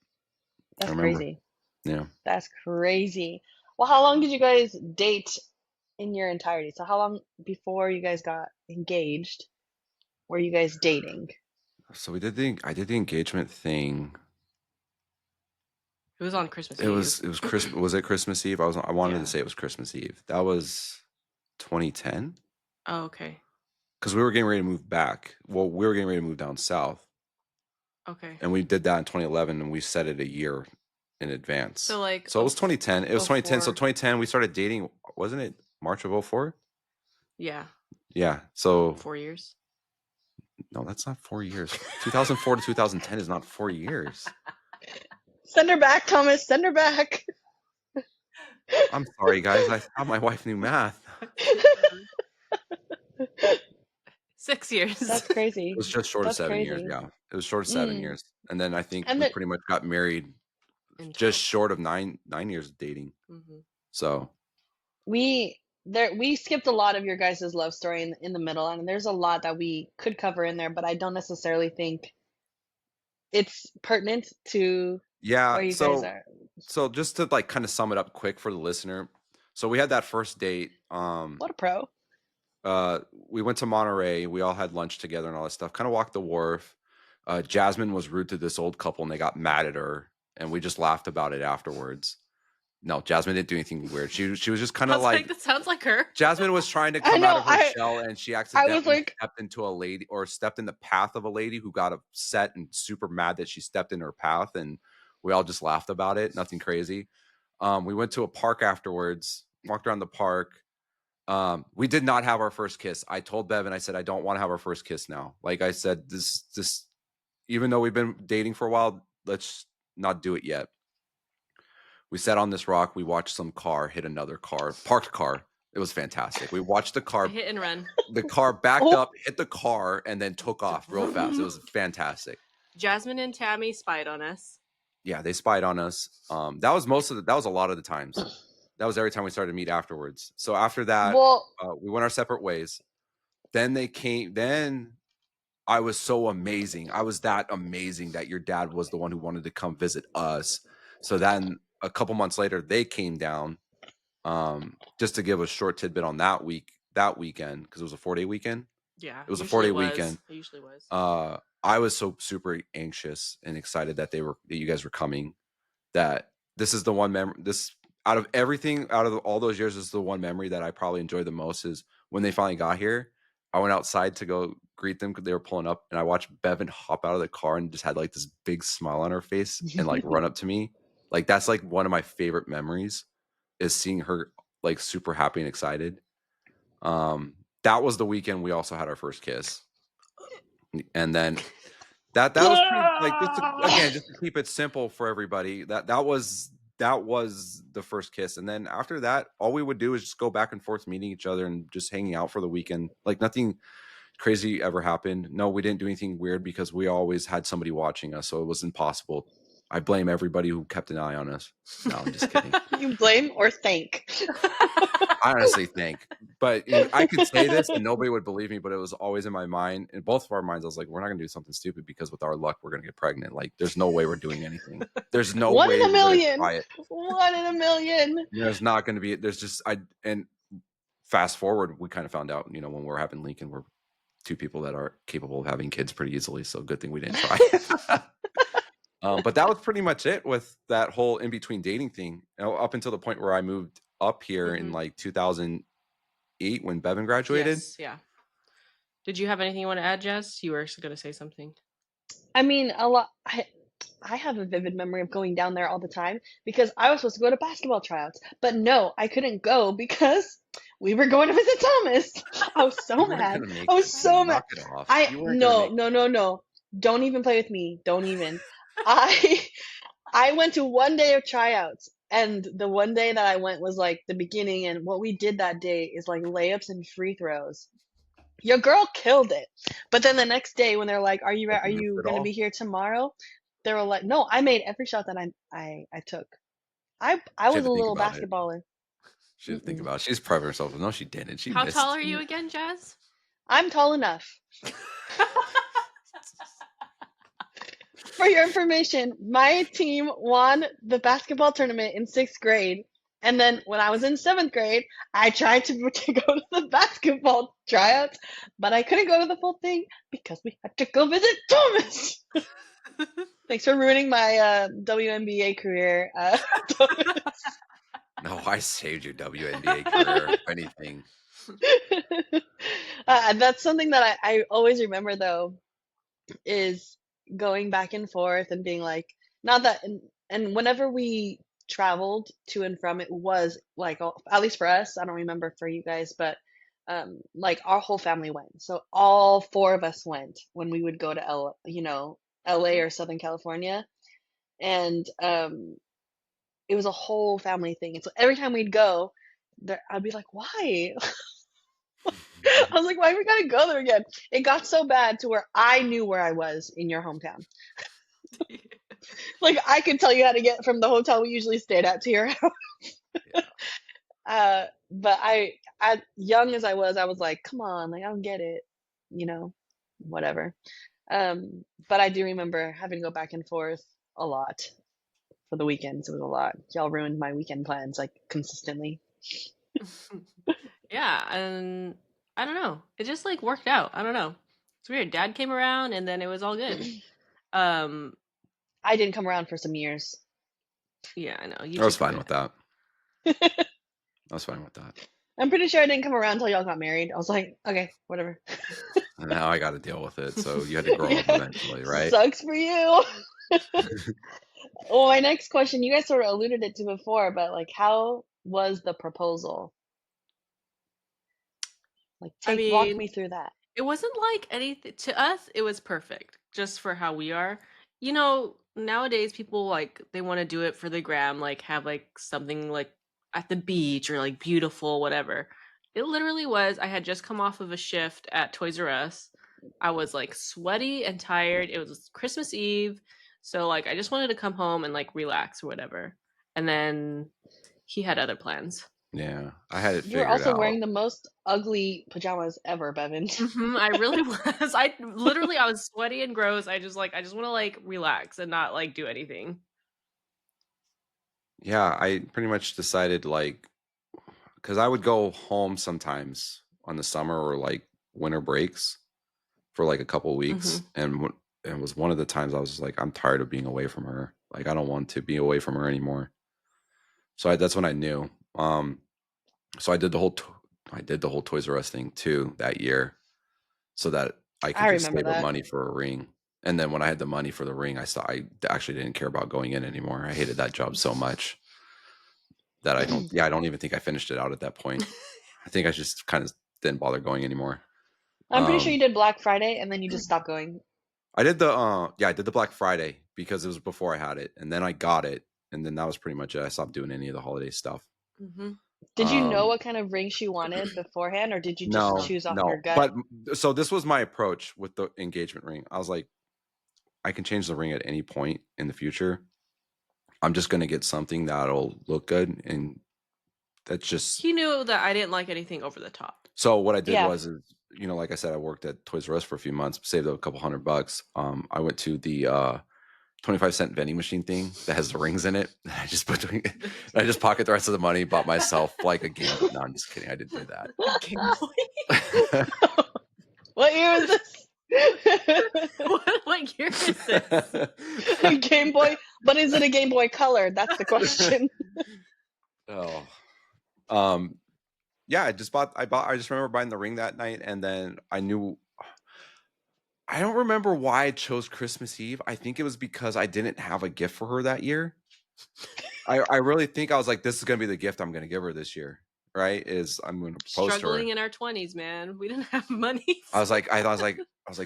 That's I remember. crazy. Yeah. That's crazy. Well, how long did you guys date in your entirety? So how long before you guys got engaged were you guys dating? So I did the engagement thing. It was on Christmas It Eve. was Christmas. Was it Christmas Eve? I wanted Yeah. to say it was Christmas Eve. That was 2010. Oh, okay. Because we were getting ready to move back. Well, we were getting ready to move down south, Okay. and we did that in 2011, and we set it a year in advance. So like, So it was 2010. It was 2010. So 04. 2010, we started dating. Wasn't it March of 04? Yeah, Yeah. So 4 years. no, that's not 4 years. 2004 to 2010 is not 4 years. Send her back, Thomas. Send her back. I'm sorry, guys. I thought my wife knew math. 6 years. That's crazy. It was just short of That's 7 years. crazy. Yeah, it was short of 7 years, and then I think And we then pretty much got married In just 12. short of nine years of dating. Mhm. So we skipped a lot of your guys' love story in the middle, and there's a lot that we could cover in there, but I don't necessarily think it's pertinent to yeah, where you guys are. so just to like kind of sum it up quick for the listener. So we had that first date. What a pro. We went to Monterey. We all had lunch together and all that stuff. Kind of walked the wharf. Jasmine was rude to this old couple, and they got mad at her, and we just laughed about it afterwards. No, Jasmine didn't do anything weird. She was just kind of like that sounds like her. Jasmine was trying to I come out know, of her shell, and she I accidentally was like, stepped into a lady, or stepped in the path of a lady who got upset and super mad that she stepped in her path, and we all just laughed about it. Nothing crazy. We went to a park afterwards, walked around the park. We did not have our first kiss. I told Bevin, I said, I don't want to have our first kiss now. Like I said, this, even though we've been dating for a while, let's not do it yet. We sat on this rock. We watched some car hit another car, parked car. It was fantastic. We watched the car, Hit and run. the car backed up, hit the car, and then took off real fast. It was fantastic. Jasmine and Tammy spied on us. Yeah, they spied on us. That was that was a lot of the times. That was every time we started to meet afterwards. So after that, we went our separate ways. Then they came. Then I was so amazing. I was that amazing that your dad was the one who wanted to come visit us. So then a couple months later, they came down. Just to give a short tidbit on that weekend, because it was a 4-day weekend. Yeah, it was a 4-day weekend. It usually was. I was so super anxious and excited that you guys were coming. That this is the one memory. This out of everything, out of all those years, this is the one memory that I probably enjoy the most. Is when they finally got here. I went outside to go greet them because they were pulling up, and I watched Bevin hop out of the car and just had like this big smile on her face and like run up to me. Like that's like one of my favorite memories, is seeing her like super happy and excited. That was the weekend we also had our first kiss, and then that was pretty, like just to keep it simple for everybody. That was the first kiss, and then after that, all we would do is just go back and forth meeting each other and just hanging out for the weekend. Like nothing crazy ever happened. No, we didn't do anything weird because we always had somebody watching us, so it was impossible. I blame everybody who kept an eye on us. No, I'm just kidding. You blame or thank? I honestly think, but I could say this and nobody would believe me, but it was always in my mind, in both of our minds. I was like, we're not gonna do something stupid because with our luck, we're gonna get pregnant. Like, there's no way we're doing anything. There's no One way in a million. try it. 1 in a million. There's not gonna be. There's just and fast forward, we kind of found out, when we're having Lincoln, we're two people that are capable of having kids pretty easily. So good thing we didn't try. But that was pretty much it with that whole in between dating thing, up until the point where I moved up here in like 2008 when Bevin graduated. Yes, yeah. Did you have anything you want to add, Jess? You were going to say something. I mean, a lot. I have a vivid memory of going down there all the time because I was supposed to go to basketball tryouts, but no, I couldn't go because we were going to visit Thomas. I was so mad. I was so mad. No. Don't even play with me. Don't even. I went to one day of tryouts, and the one day that I went was like the beginning, and what we did that day is like layups and free throws. Your girl killed it. But then the next day when they're like, are you going to be here tomorrow? They were like, no, I made every shot that I took. I was a little basketballer. She didn't think about it. She's proud of herself. No, she didn't. How tall are you again, Jazz? I'm tall enough. For your information, my team won the basketball tournament in 6th grade, And then when I was in 7th grade, I tried to go to the basketball tryouts, but I couldn't go to the full thing because we had to go visit Thomas. Thanks for ruining my WNBA career, Thomas. No, I saved your WNBA career, if anything. That's something that I always remember, though, is going back and forth and being like, not that, and whenever we traveled to and from, it was like, at least for us, I don't remember for you guys, but like our whole family went. So all 4 of us went when we would go to LA or Southern California. And it was a whole family thing. And so every time we'd go, I'd be like, why? I was like, why we gotta go there again? It got so bad to where I knew where I was in your hometown. Like I could tell you how to get from the hotel we usually stayed at to your house. But young as I was like, come on, like I don't get it, whatever. But I do remember having to go back and forth a lot for the weekends. It was a lot. Y'all ruined my weekend plans like consistently. Yeah, and I don't know. It just like worked out. I don't know. It's weird. Dad came around and then it was all good. I didn't come around for some years. Yeah, I know. I was fine with that. I was fine with that. I'm pretty sure I didn't come around until y'all got married. I was like, okay, whatever. And now I got to deal with it. So you had to grow up eventually, right? Sucks for you. Well, my next question, you guys sort of alluded it to before, but like, how was the proposal? Like, walk me through that. It wasn't like anything to us. It was perfect just for how we are. Nowadays people like they want to do it for the gram, like have like something like at the beach or like beautiful, whatever. It literally was. I had just come off of a shift at Toys R Us. I was like sweaty and tired. It was Christmas Eve. So like I just wanted to come home and like relax or whatever. And then he had other plans. Yeah, I had it You were figured also out. wearing the most ugly pajamas ever, Bevin. I really was. I was sweaty and gross. I just want to like relax and not like do anything. Yeah, I pretty much decided like, because I would go home sometimes on the summer or like winter breaks for like a couple of weeks, and it was one of the times I was just like, I'm tired of being away from her. Like I don't want to be away from her anymore. So that's when I knew. So I did the whole Toys R Us thing too that year, so that I could I just remember save up that. money for a ring. And then when I had the money for the ring, I actually didn't care about going in anymore. I hated that job so much that I don't even think I finished it out at that point. I think I just kind of didn't bother going anymore. I'm pretty sure you did Black Friday and then you just stopped going. I did I did the Black Friday because it was before I had it, and then I got it, and then that was pretty much it. I stopped doing any of the holiday stuff. Did you know what kind of ring she wanted beforehand, or did you just choose off your gut? But so this was my approach with the engagement ring. I was like, I can change the ring at any point in the future. I'm just going to get something that'll look good, and that's just. He knew that I didn't like anything over the top. So what I did was, like I said, I worked at Toys R Us for a few months, saved up a couple $100. I went to the 25-cent vending machine thing that has the rings in it. I just pocket the rest of the money, bought myself like a Game Boy. No, I'm just kidding. I didn't do that. Game Boy? What year is this? What year is this? Game Boy, but is it a Game Boy Color? That's the question. Yeah, I just remember buying the ring that night, and then I don't remember why I chose Christmas Eve. I think it was because I didn't have a gift for her that year. I really think I was like, this is going to be the gift I'm going to give her this year. Right? I'm going to propose to her. Struggling in our 20s, man. We didn't have money. I was like,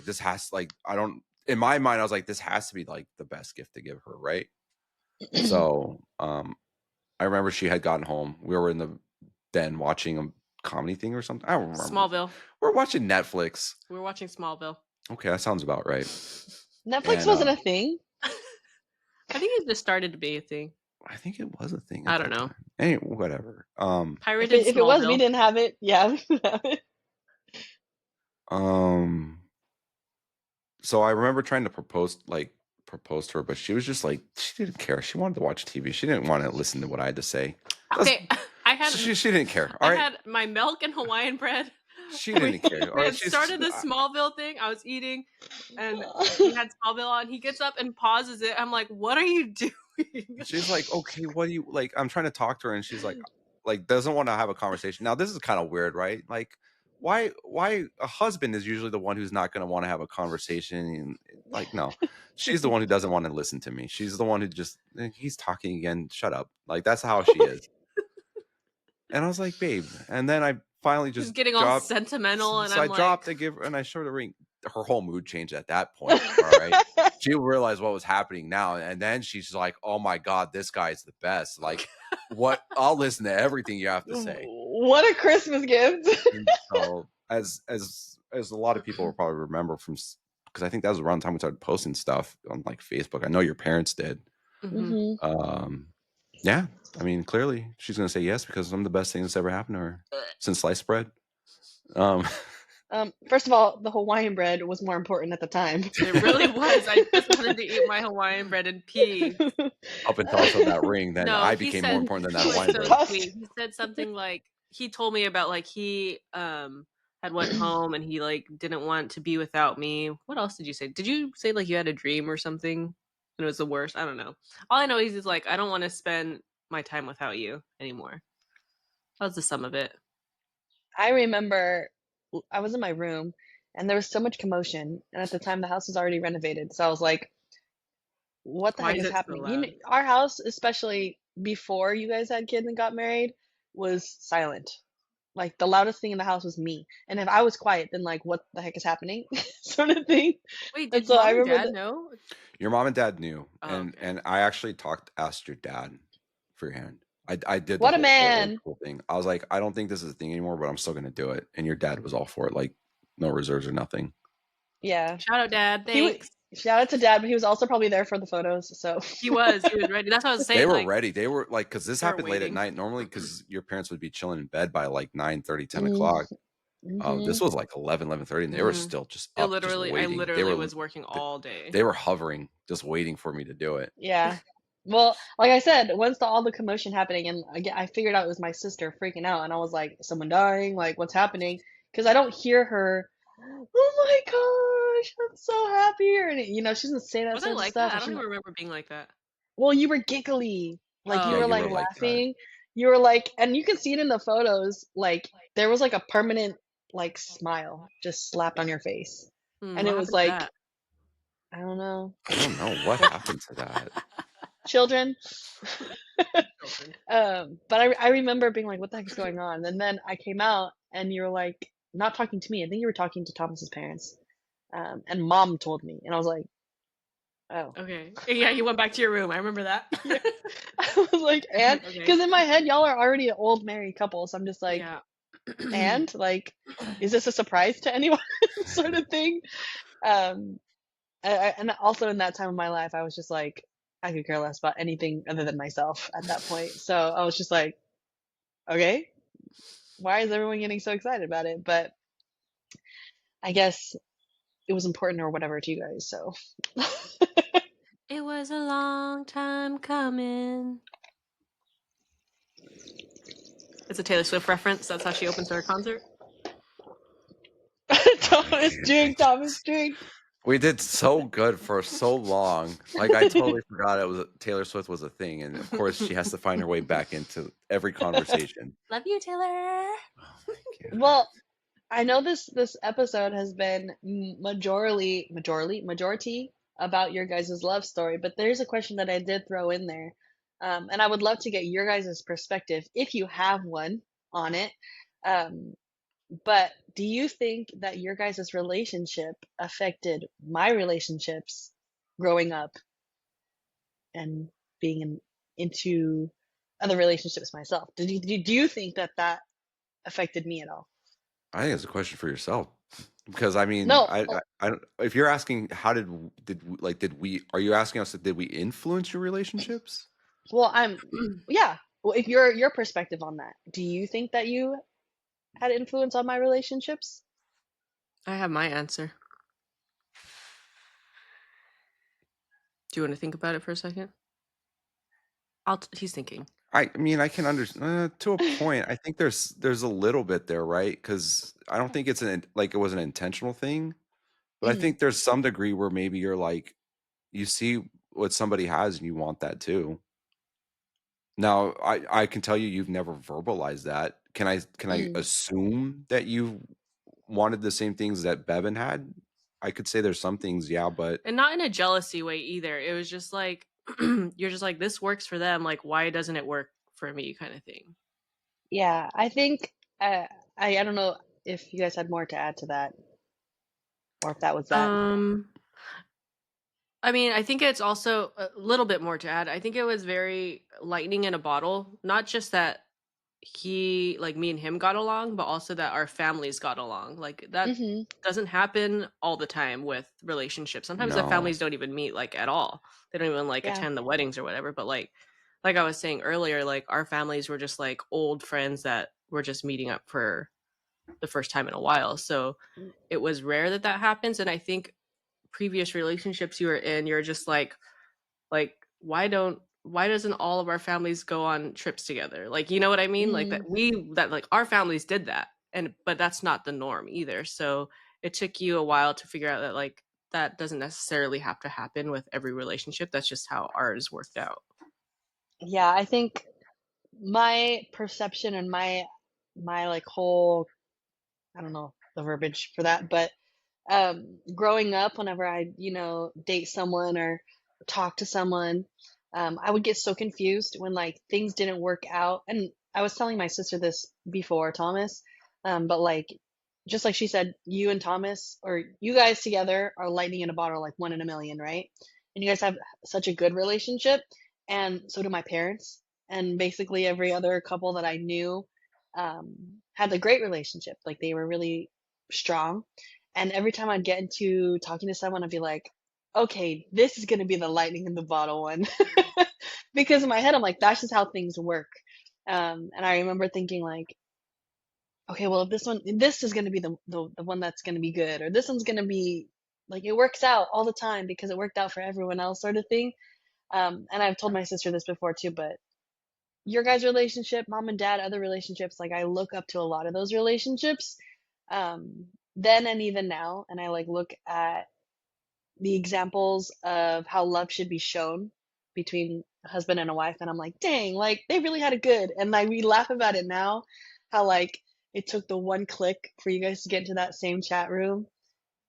this has like, in my mind, I was like, this has to be like the best gift to give her. Right. So, I remember she had gotten home. We were in the den watching a comedy thing or something. I don't remember. Smallville. We're watching Netflix. We were watching Smallville. Okay, that sounds about right. Netflix wasn't a thing. I think it just started to be a thing. I think it was a thing. I don't know. Anyway, whatever. Pirated if it was, we didn't have it. Yeah, we didn't have it. So I remember trying to propose to her, but she was just like, she didn't care. She wanted to watch TV. She didn't want to listen to what I had to say. Okay, I had She didn't care. All I right, had my milk and Hawaiian bread. she didn't care. All We right, had started the Smallville thing. I was eating, and we had Smallville on. He gets up and pauses it. I'm like, "What are you doing?" she's like, okay, what do you like? I'm trying to talk to her, and she's like doesn't want to have a conversation. Now this is kind of weird, right? Like, why a husband is usually the one who's not going to want to have a conversation, and like, no, she's the one who doesn't want to listen to me. She's the one who just he's talking again. Shut up. Like that's how she is. And I was like, babe. And then I finally He's just getting all dropped. sentimental, and So I I'm dropped like, to give her, and I showed her a ring. Her whole mood changed at that point. All right. She realized what was happening now. And then she's like, oh my God, this guy's the best. Like, what? I'll listen to everything you have to say. What a Christmas gift. And so, as a lot of people will probably remember from, because I think that was around the time we started posting stuff on like Facebook. I know your parents did. Mhm. Yeah, I mean, clearly she's gonna say yes because I'm the best thing that's ever happened to her since sliced bread. First of all, the Hawaiian bread was more important at the time. it really was. I just wanted to eat my Hawaiian bread and pee. Up until I saw that ring, then No, I he became more said important than he that was Hawaiian so bread. sweet. He said something like he told me about like he had went home and he like didn't want to be without me. What else did you say? Did you say like you had a dream or something and it was the worst? I don't know. All I know is he's like I don't want to spend my time without you anymore. That was the sum of it. I remember I was in my room and there was so much commotion, and at the time the house was already renovated. So I was like, what the Why heck is is it so happening? loud? Our house, especially before you guys had kids and got married, was silent. Like the loudest thing in the house was me. And if I was quiet, then like what the heck is happening? Sort of thing. Wait, And did so I mom and remember dad that. know? Your mom and dad knew, Oh, and okay. I actually asked your dad for your hand. I did the What a whole old man. school thing. I was like, I don't think this is a thing anymore, but I'm still gonna do it. And your dad was all for it, like no reserves or nothing. Yeah. Shout out dad, He would thanks. shout out to dad, but he was also probably there for the photos. So He was ready. That's what I was They saying. were Like ready. They were like, because this they were happened late at waiting. night. Normally, because your parents would be chilling in bed by like 9:30, 10 mm, o'clock. hmm This was like 11:30, and they were still just It up, just literally, I waiting. literally was working all day. They were hovering, just waiting for me to do it. Yeah. Well, like I said, once all the commotion happening, and I figured out it was my sister freaking out, and I was like, "Is someone dying? Like, what's happening?" Because I don't hear her. Oh my gosh, I'm so happy, or she doesn't say that Was I sort of like stuff. that? I And don't she's even remember being like that. well, you were giggly, like you Yeah, Oh, were you like were okay. like that. laughing. You were like, and you can see it in the photos. Like there was like a permanent like smile just slapped on your face, and What it was happened to like that? I don't know, I don't know what happened to that. children. Children. But I remember being like, what the heck is going on? And then I came out and you were like, not talking to me. I think you were talking to Thomas's parents. And mom told me, and I was like, oh. Okay. Yeah, you went back to your room. I remember that. Yeah. I was like, and Okay. because in my head, y'all are already an old married couple. So I'm just like, Yeah. and like, is this a surprise to anyone? Sort of thing. Um, and also in that time of my life, I was just like, I could care less about anything other than myself at that point. So I was just like, okay, why is everyone getting so excited about it? But I guess it was important or whatever to you guys. So It was a long time coming. It's a Taylor Swift reference. That's how she opens her concert. Thomas drink, Thomas drink. We did so good for so long. Like I totally forgot Taylor Swift was a thing, and of course she has to find her way back into every conversation. Love you, Taylor. Oh my God. Well, I know this episode has been majority about your guys' love story, but there's a question that I did throw in there, and I would love to get your guys' perspective if you have one on it. Um, but do you think that your guys' relationship affected my relationships growing up and being into other relationships myself? Do you think that affected me at all? I think it's a question for yourself because I mean, No. I don't. If you're asking, how did we? Are you asking us, did we influence your relationships? Well, yeah. Well, if your perspective on that, do you think that you had influence on my relationships? I have my answer. Do you want to think about it for a second? He's thinking. I mean, I can understand to a point. I think there's a little bit there, right? Because I don't think it's like it was an intentional thing, but I Mhm. think there's some degree where maybe you're like you see what somebody has and you want that too. Now, I can tell you you've never verbalized that. Can I Mm. assume that you wanted the same things that Bevin had? I could say there's some things, yeah, but And not in a jealousy way either. It was just like you're just like, this works for them, like why doesn't it work for me, kind of thing. Yeah, I think, uh, I don't know if you guys had more to add to that or if that was that. Um I mean, I think it's also a little bit more to add. I think it was very lightning in a bottle. Not just that like me and him got along, but also that our families got along. Like that Mhm. doesn't happen all the time with relationships. Sometimes the no. families don't even meet like at all. They don't even like Yeah. attend the weddings or whatever. But like I was saying earlier, like our families were just like old friends that were just meeting up for the first time in a while. So Mm. it was rare that that happens. And I think previous relationships you were in, you're just like why doesn't all of our families go on trips together? Like, you know what I mean? Like Mhm. that like our families did that. And but that's not the norm either. So it took you a while to figure out that like that doesn't necessarily have to happen with every relationship. That's just how ours worked out. Yeah, I think my perception and my, like, whole I don't know the verbiage for that, but, growing up, whenever I, date someone or talk to someone, I would get so confused when like things didn't work out. And I was telling my sister this before, Thomas, but like just like she said, you and Thomas or you guys together are lightning in a bottle, like one in a million, right? And you guys have such a good relationship, and so do my parents, and basically every other couple that I knew had a great relationship. Like they were really strong. And every time I'd get into talking to someone, I'd be like, okay, this is going to be the lightning in the bottle one. Because in my head, I'm like, that's just how things work. And I remember thinking, like, okay, well, if this is going to be the one that's going to be good, or this one's going to be like, it works out all the time because it worked out for everyone else, sort of thing. And I've told my sister this before too, but your guys' relationship, mom and dad, other relationships, like I look up to a lot of those relationships, then and even now, and I like look at the examples of how love should be shown between a husband and a wife, and I'm like, dang, like they really had it good, and like we laugh about it now, how like it took the one click for you guys to get into that same chat room,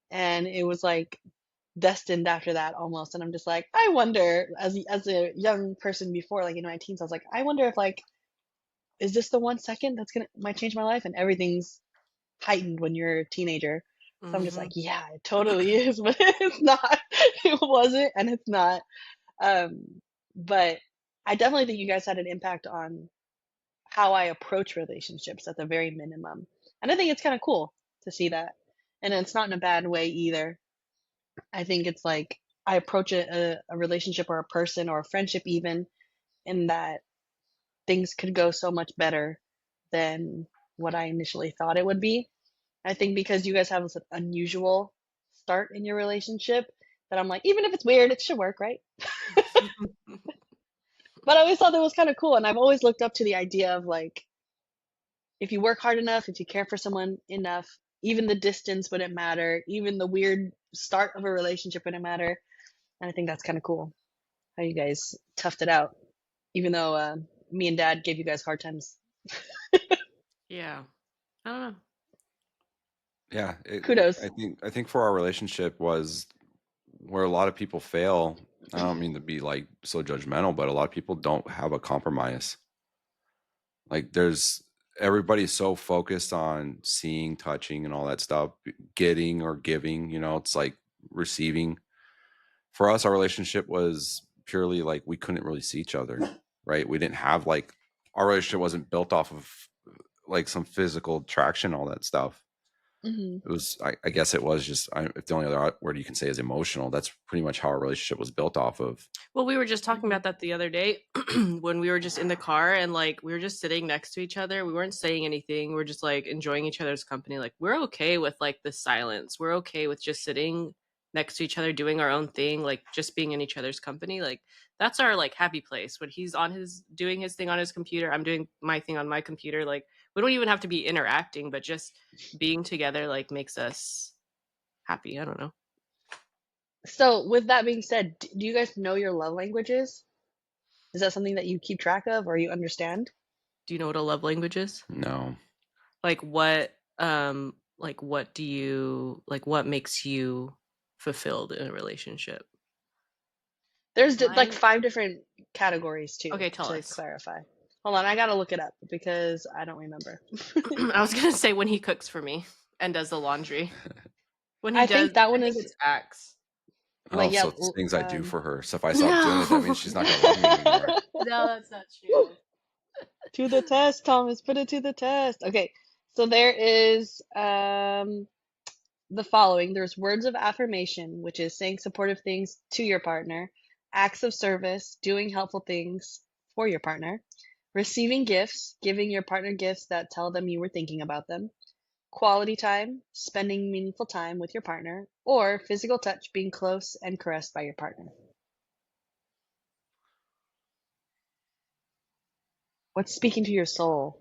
and it was like destined after that almost. And I'm just like, I wonder, as a young person before, like in my teens, I was like, I wonder if like is this the 1 second that's gonna might change my life? And everything's heightened when you're a teenager. So I'm just like, Hmm. yeah, it totally is, but it's not. It wasn't, and it's not. But I definitely think you guys had an impact on how I approach relationships at the very minimum. And I think it's kind of cool to see that. And it's not in a bad way either. I think it's like I approach a relationship or a person or a friendship even in that things could go so much better than what I initially thought it would be. I think because you guys have this unusual start in your relationship that I'm like, even if it's weird, it should work, right? But I always thought that was kind of cool. And I've always looked up to the idea of like, if you work hard enough, if you care for someone enough, even the distance wouldn't matter, even the weird start of a relationship wouldn't matter. And I think that's kind of cool how you guys toughed it out, even though me and dad gave you guys hard times. Yeah. I don't know. Yeah, Kudos. I think for our relationship was where a lot of people fail. I don't mean to be like so judgmental, but a lot of people don't have a compromise. Like there's everybody's so focused on seeing, touching, and all that stuff, getting or giving. It's like receiving. For us, our relationship was purely like we couldn't really see each other, right? We didn't have like our relationship wasn't built off of like some physical attraction, all that stuff. Hmm. It was, I guess it was just, if the only other word you can say is emotional, that's pretty much how our relationship was built off of. Well, we were just talking Hmm. about that the other day when we were just in the car and like we were just sitting next to each other. We weren't saying anything. We were just like enjoying each other's company. Like we're okay with like the silence. We're okay with just sitting next to each other doing our own thing, like just being in each other's company. Like that's our like happy place. When he's doing his thing on his computer, I'm doing my thing on my computer. Like we don't even have to be interacting, but just being together like makes us happy. I don't know. So, with that being said, do you guys know your love languages? Is that something that you keep track of or you understand? Do you know what a love language is? No. Like what do you like, what makes you fulfilled in a relationship? There's like Mine. 5 different categories too, Okay, tell to us. clarify. Hold on, I gotta look it up because I don't remember. I was gonna say when he cooks for me and does the laundry. When he I does, think that I one think is it's acts. like, Oh, yeah, so it's things I do for her. So if I stop doing it, that means No. she's not gonna love me anymore. No, that's not true. to the test, Thomas. Put it to the test. Okay, so there is the following. There's words of affirmation, which is saying supportive things to your partner, acts of service, doing helpful things for your partner, receiving gifts, giving your partner gifts that tell them you were thinking about them, quality time, spending meaningful time with your partner, or physical touch, being close and caressed by your partner. What's speaking to your soul?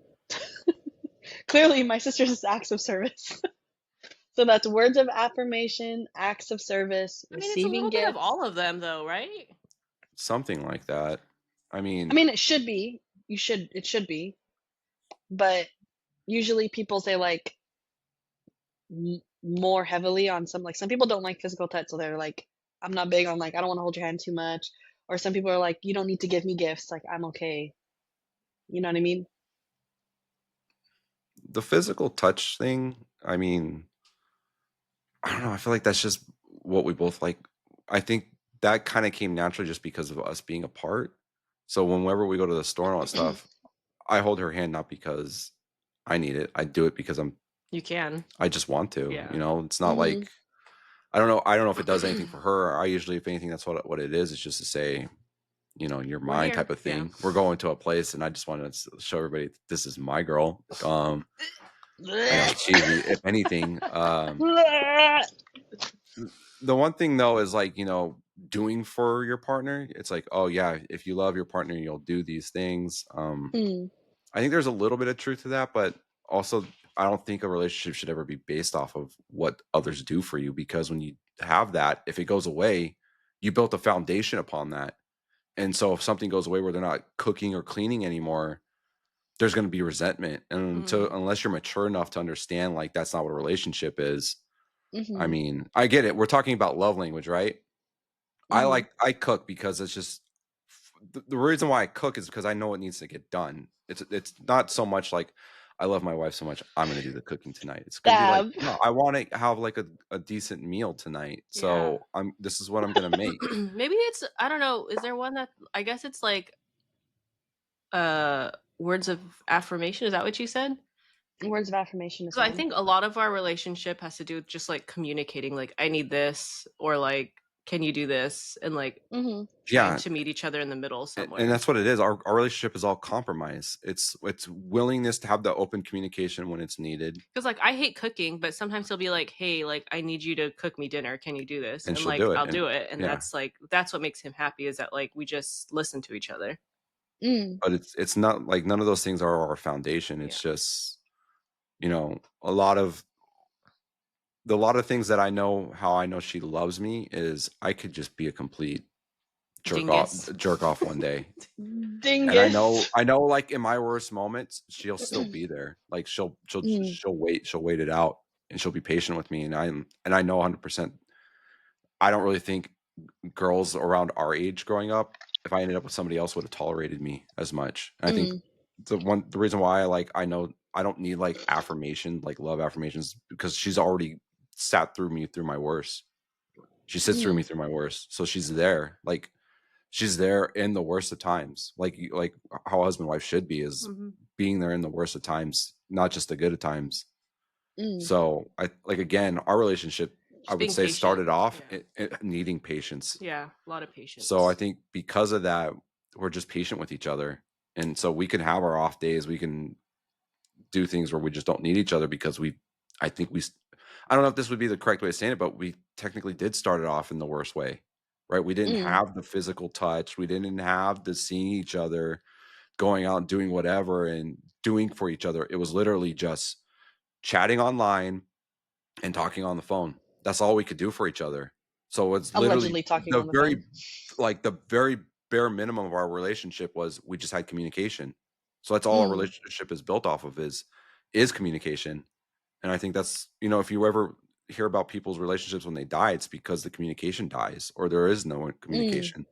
Clearly, my sister's is acts of service. So that's words of affirmation, acts of service, I mean, it's a receiving little bit of gifts. all of them though, right? Something like that. I I mean, mean, it should be. It should be. But usually people say like more heavily on some people don't like physical touch, so they're like, I'm not big on like, I don't want to hold your hand too much. Or some people are like, you don't need to give me gifts. Like, I'm okay. You know what I mean? the physical touch thing, I mean, I don't know. I feel like that's just what we both like. I think that kind of came naturally just because of us being apart. So whenever we go to the store and all that stuff, I hold her hand not because I need it. I do it because You can. I just want to. Yeah. You know, it's not Mm-hmm. like I don't know. I don't know if it does anything for her. I usually, if anything, that's what it is. It's just to say, you know, you're We're mine here. type of Yeah. thing. We're going to a place, and I just want to show everybody this is my girl. You know, if anything, the one thing though is like, you know, doing for your partner. It's like, oh yeah, if you love your partner, you'll do these things. Mm, I think there's a little bit of truth to that, but also I don't think a relationship should ever be based off of what others do for you, because when you have that, if it goes away, you built a foundation upon that. And so if something goes away where they're not cooking or cleaning anymore, there's going to be resentment. And unless you're mature enough to understand like that's not what a relationship is. I mm-hmm, mean, I get it. We're talking about love language, right? mm-hmm. I cook because it's just the reason why I cook is because I know it needs to get done. It's not so much like I love my wife so much I'm going to do the cooking tonight. It's going to be like, Dab. no, I want to have like a decent meal tonight. Yeah. So this is what I'm going to make. Maybe it's, I don't know, is there one that, I guess it's like words of affirmation, is that what you said? Words of affirmation is So I one. think a lot of our relationship has to do with just like communicating, like I need this, or like can you do this, and like Mm-hmm. trying Yeah. to meet each other in the middle somewhere. And that's what it is. Our relationship is all compromise. It's willingness to have the open communication when it's needed. Because like I hate cooking, but sometimes he'll be like, "Hey, like I need you to cook me dinner. Can you do this?" And And she'll like do it. I'll And do it, and yeah. that's what makes him happy, is that like we just listen to each other. Mm. But it's not like none of those things are our foundation. It's just, you know, a lot of things that I know, how I know she loves me is I could just be a complete Dingus. jerk off one day. And Dingus. I know like in my worst moments, she'll still be there. Like Mm. she'll wait it out, and she'll be patient with me. And I know 100%. I don't really think girls around our age growing up, if I ended up with somebody else, would have tolerated me as much. And I think Mm. the reason why I know I don't need like affirmation, like love affirmations, because she's already sat through me through my worst. She sits through me Mm. through my worst. So she's there. Like she's there in the worst of times. Like how a husband and wife should be, is Mhm. being there in the worst of times, not just the good of times. Mm. So I like, again, our relationship, I Just would being say, patient. started off Yeah. needing patience. Yeah, a lot of So I patience. think because of that, we're just patient with each other. And so we can have our off days. We can do things where we just don't need each other because I think I don't know if this would be the correct way of saying it, but we technically did start it off in the worst way. right? We didn't Mm. have the physical touch. We didn't have the seeing each other, going out and doing whatever and doing for each other. It was literally just chatting online and talking on the phone. That's all we could do for each other. So it's literally Allegedly talking the on the phone. very bare minimum of our relationship was we just had communication. So that's all our Mm. relationship is built off of is communication. And I think that's, if you ever hear about people's relationships when they die, it's because the communication dies or there is no Mm. communication.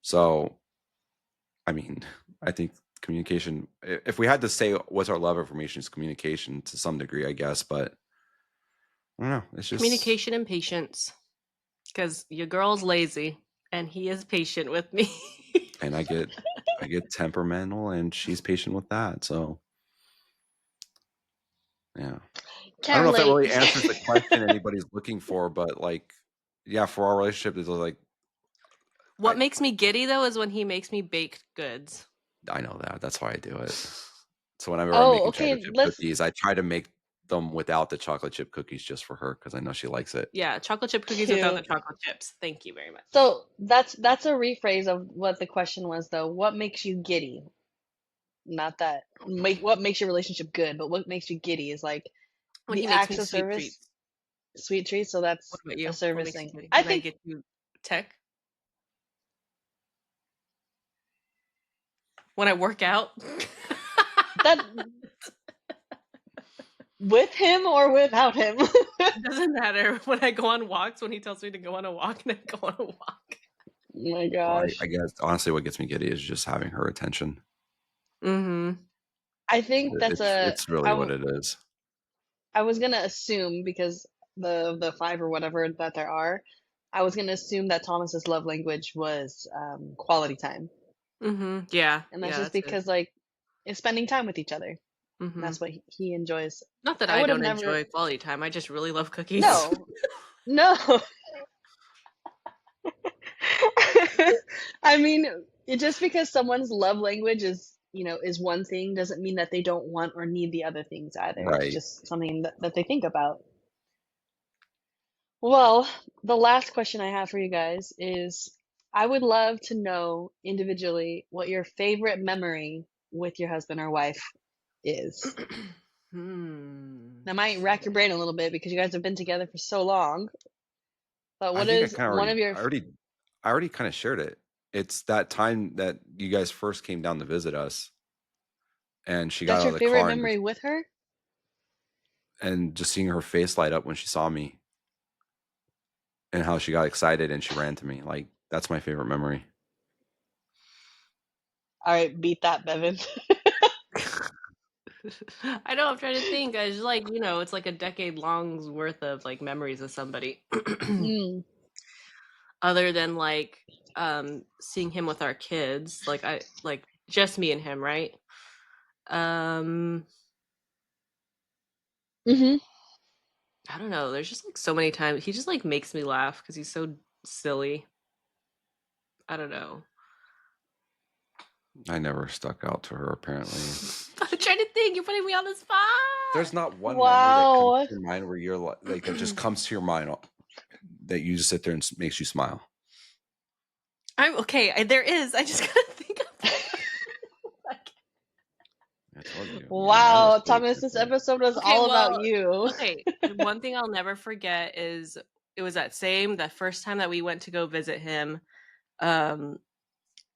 So, I mean, I think communication, if we had to say what's our love information, is communication to some degree, I guess, but I don't know. It's just Communication and patience. Because your girl's lazy and he is patient with me. and I get temperamental and she's patient with that. So yeah. I don't Can't know if that relate. really answers the question anybody's looking for, but like, yeah, for our relationship, it's like What I makes me giddy though is when he makes me baked goods. I know that. That's why I do it. So whenever I'm Oh, making chocolate okay. chip Let's. cookies, I try to make them without the chocolate chip cookies just for her because I know she likes it. Yeah, chocolate chip cookies without the Cute. chocolate chips. Thank you very much. So that's a rephrase of what the question was, though. What makes you giddy? Not that what makes your relationship good, but what makes you giddy is like When the he makes acts me of sweet service, treats. sweet treats. So What that's about a you? What service makes you thing. giddy? I When I think get you tech? When I work out? that with him or without him. It doesn't matter. When I go on walks, when he tells me to go on a walk and I go on a walk. Oh my Well, gosh. I guess honestly, what gets me giddy is just having her attention. Mm-hmm. I think that's It's really what it is. I was gonna assume because the five or whatever that there are, I was gonna assume that Thomas's love language was quality time, Mm-hmm. Yeah. and that's Yeah, just that's it. because like it's spending time with each other. Mm-hmm. That's what he enjoys. Not that I I would have don't never. enjoy quality time. I just really love cookies. No, no. I mean, just because someone's love language is one thing doesn't mean that they don't want or need the other things either. It's Right. just something that they think about. Well, the last question I have for you guys is I would love to know individually what your favorite memory with your husband or wife is. That might rack your brain a little bit because you guys have been together for so long. But I what think I is kind of one of your I already kind of shared it. It's that time that you guys first came down to visit us and she got that's out your of the favorite car memory with her? and just seeing her face light up when she saw me and how she got excited and she ran to me. Like that's my favorite memory. All right, beat that, Bevin. I know, I'm trying to think. I just like, it's like a decade long's worth of like memories of somebody. Mm. Other than like seeing him with our kids. Like just me and him, right? Um Mhm. I don't know. There's just like so many times he just like makes me laugh because he's so silly. I don't know. I never stuck out to her apparently. I'm trying to think. You're putting me on the spot. There's not one memory that comes Wow. to your mind where you're like that just comes to your mind that you just sit there and makes you smile. I'm okay. There is. I just gotta think of I told you, your mind was Wow, pretty Thomas, quick this there. episode was Okay, all about well, you. okay. One thing I'll never forget is it was the first time that we went to go visit him. Um,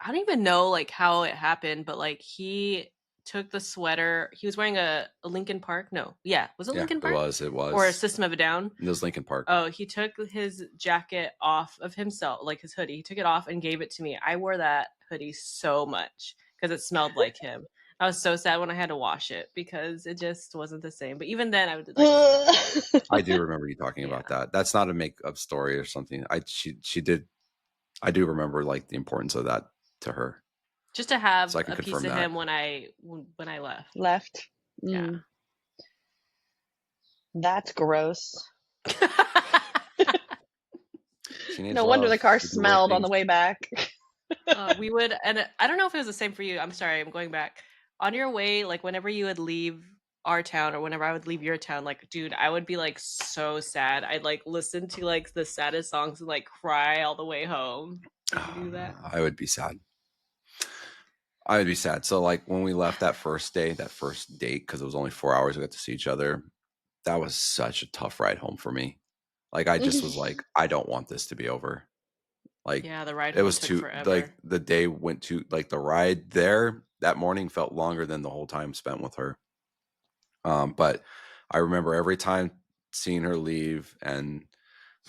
I don't even know like how it happened, but like he took the sweater. He was wearing a Lincoln Park. No, yeah, was it Yeah, Lincoln it Park was. It or a was. System of a Down? It was Lincoln Park. Oh, he took his jacket off of himself, like his hoodie. He took it off and gave it to me. I wore that hoodie so much because it smelled like him. I was so sad when I had to wash it because it just wasn't the same. But even then, I would like, I do remember you talking yeah, about that. That's not a make-up story or something. She did. I do remember like the importance of that to her, just to so have I can a piece confirm of that. him when I left. Left. Yeah. That's gross. Teenage No wonder love. the car We do weird smelled on things. the way back. We would, and I don't know if it was the same for you. I'm sorry, I'm going back. On your way, like whenever you would leave our town or whenever I would leave your town, like, dude, I would be like so sad. I'd like listen to like the saddest songs and like cry all the way home. Did you do that? I would be sad. I would be sad. So like when we left that first day, that first date, because it was only 4 hours, we got to see each other. That was such a tough ride home for me. Like I just was like, I don't want this to be over. Like Yeah, the ride it home was took too forever. like the day went to like the ride there that morning felt longer than the whole time spent with her. But I remember every time seeing her leave and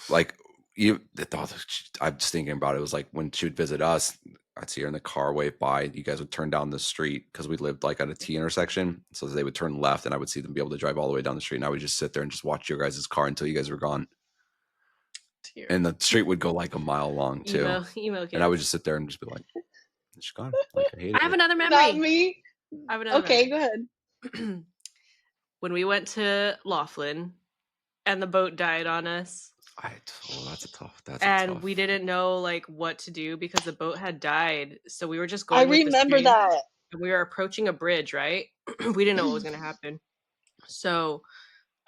like I'm just thinking about it. It was like when she would visit us, I'd see her in the car, wave by. You guys would turn down the street because we lived like at a T intersection. So they would turn left and I would see them be able to drive all the way down the street. And I would just sit there and just watch your guys' car until you guys were gone. Tear. And the street would go like a mile long too. Emo kids. And I would just sit there and just be like, she's gone. Like I hate it. I have another memory. Not me. I have another Okay, memory. go ahead. When we went to Laughlin and the boat died on us. That's tough. And we didn't know like what to do because the boat had died. So we were just going. I remember that. And we were approaching a bridge, right? We didn't know what was going to happen. So,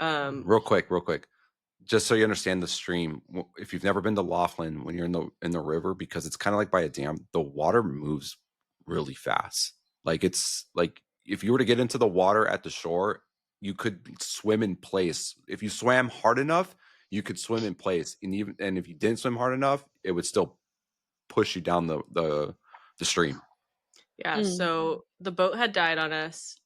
real quick, just so you understand the stream. If you've never been to Laughlin, when you're in the river, because it's kind of like by a dam, the water moves really fast. Like it's like if you were to get into the water at the shore, you could swim in place. If you swam hard enough, you could swim in place, and if you didn't swim hard enough, it would still push you down the stream. Yeah. So the boat had died on us.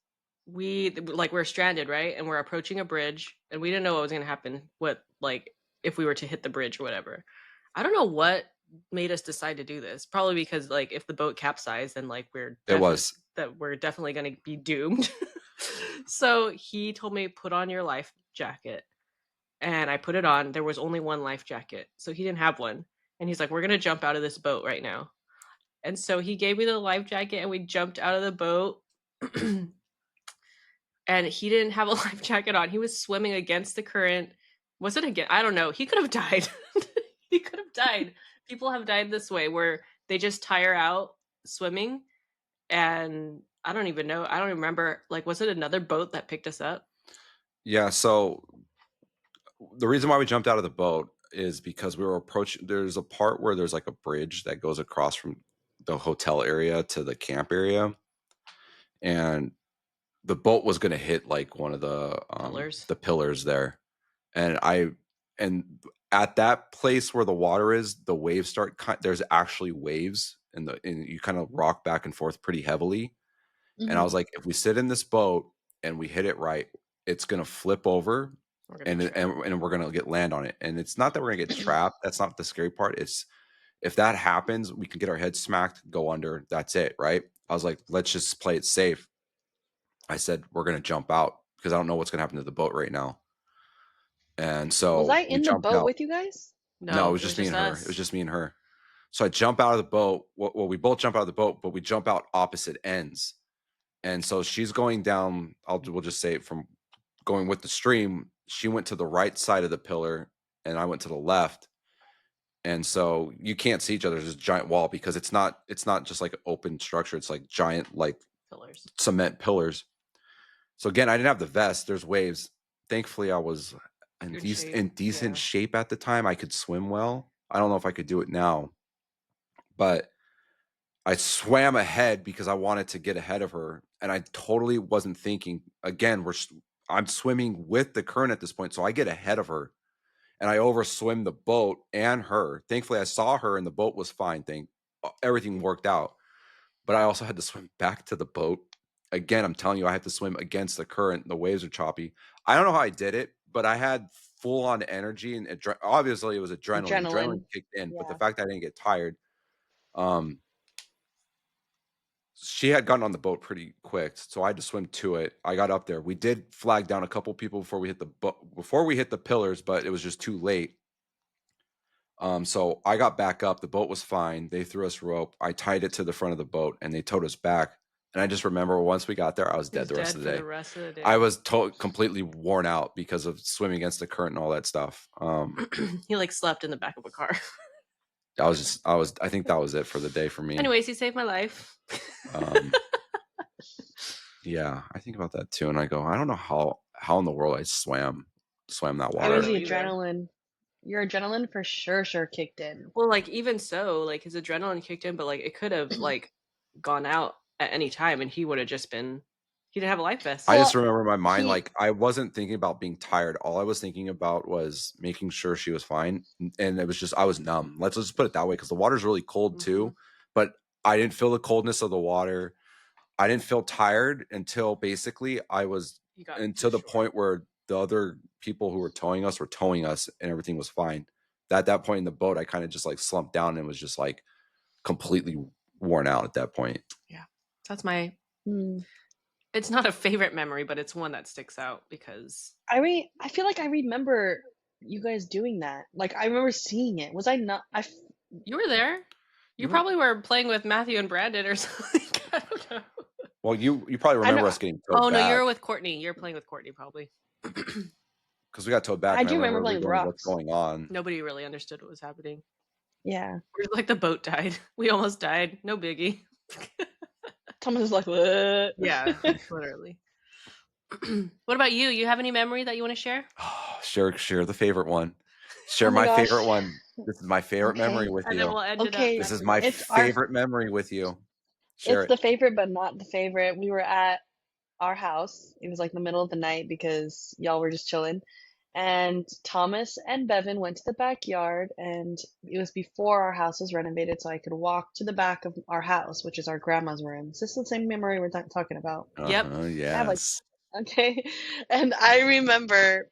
We were stranded, right? And we're approaching a bridge, and we didn't know what was going to happen. What like if we were to hit the bridge or whatever. I don't know what made us decide to do this. Probably because like if the boat capsized, then like we're definitely going to be doomed. So he told me, put on your life jacket. And I put it on. There was only one life jacket. So he didn't have one. And he's like, we're going to jump out of this boat right now. And so he gave me the life jacket and we jumped out of the boat. And he didn't have a life jacket on. He was swimming against the current. Was it again? I don't know. He could have died. He could have died. People have died this way where they just tire out swimming. And I don't even know. I don't remember. Like, was it another boat that picked us up? Yeah. So the reason why we jumped out of the boat is because we were approaching. There's a part where there's like a bridge that goes across from the hotel area to the camp area. And the boat was going to hit like one of the pillars there. And at that place where the water is, the waves start. There's actually waves, and you kind of rock back and forth pretty heavily. And I was like, if we sit in this boat and we hit it right, it's gonna flip over, and we're gonna get land on it. And it's not that we're gonna get trapped. That's not the scary part. It's if that happens, we can get our head smacked, go under. That's it, right? I was like, let's just play it safe. I said we're gonna jump out because I don't know what's gonna happen to the boat right now. And so was I in the boat with you guys? No, it was just me and her. It was just me and her. So I jump out of the boat. Well, we both jump out of the boat, but we jump out opposite ends. And so she's going down. We'll just say from going with the stream. She went to the right side of the pillar, and I went to the left. And so you can't see each other. There's a giant wall because it's not just like an open structure. It's like giant like pillars, cement pillars. So again, I didn't have the vest. There's waves. Thankfully, I was in decent shape at the time. I could swim well. I don't know if I could do it now, but I swam ahead because I wanted to get ahead of her, and I totally wasn't thinking. Again, I'm swimming with the current at this point, so I get ahead of her, and I overswim the boat and her. Thankfully, I saw her, and the boat was fine. Everything worked out, but I also had to swim back to the boat. Again, I'm telling you, I had to swim against the current. The waves are choppy. I don't know how I did it, but I had full on energy, and obviously it was adrenaline. Adrenaline kicked in, but the fact that I didn't get tired. She had gotten on the boat pretty quick, so I had to swim to it. I got up there. We did flag down a couple people before we hit the pillars, but it was just too late. So I got back up. The boat was fine. They threw us rope. I tied it to the front of the boat, and they towed us back. And I just remember once we got there, I was dead the rest of the day. I was completely worn out because of swimming against the current and all that stuff. He like slept in the back of a car. I think that was it for the day for me. Anyways, he saved my life. Yeah, I think about that too, and I go, I don't know how in the world I swam that I It don't was water. know the either. adrenaline. Your adrenaline for sure kicked in. Well, like, even so, like, his adrenaline kicked in, but, like, it could have, like, gone out at any time, and he would have just been he didn't have a life vest. I just Well, remember my mind, he like, I wasn't thinking about being tired. All I was thinking about was making sure she was fine, and it was just I was numb. Let's just put it that way, because the water's really cold Mhm. too, but I didn't feel the coldness of the water. I didn't feel tired until basically I was He got until too the short. point where the other people who were towing us and everything was fine. At that point in the boat, I kind of just like slumped down and was just like completely worn out at that point. Yeah. That's my hmm. it's not a favorite memory, but it's one that sticks out because I feel like I remember you guys doing that. Like, I remember seeing it. Was I not you were there. You You were probably were playing with Matthew and Brandon or something. I don't know. well, you probably I know remember us getting towed Oh, no, you back were with Courtney. You're playing with Courtney probably. because we got towed back, I and I do remember remember we playing with going, "What's rocks. going on?" Nobody really understood what was happening. Yeah. We were like the boat died. We almost died. No biggie. Thomas is like, "What?" Yeah, literally. What about you? You have any memory that you want to share? Share the favorite one. Oh Share my my gosh. favorite one. This is my favorite memory Okay. with And then you. we'll end it up Okay. This is after my this. It's our favorite memory with you. Share it's it. the favorite but not the favorite. We were at our house. It was like the middle of the night because y'all were just chilling. And Thomas and Bevin went to the backyard, and it was before our house was renovated, so I could walk to the back of our house, which is our grandma's room. Is this the same memory we're talking about? Yep. I have like, Yes. okay. And I remember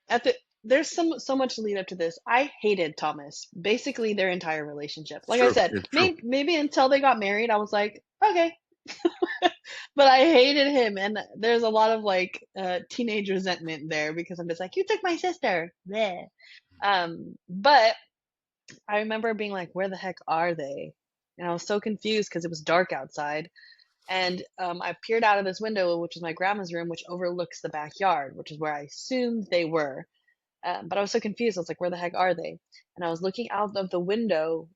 there's so much lead up to this. I hated Thomas, basically their entire relationship. It's Like I true. said, It's true. maybe until they got married, I was like, okay, but I hated him, and there's a lot of like teenage resentment there because I'm just like, you took my sister. Bleh. But I remember being like, where the heck are they? And I was so confused because it was dark outside. And I peered out of this window, which is my grandma's room, which overlooks the backyard, which is where I assumed they were. But I was so confused. I was like, where the heck are they? And I was looking out of the window,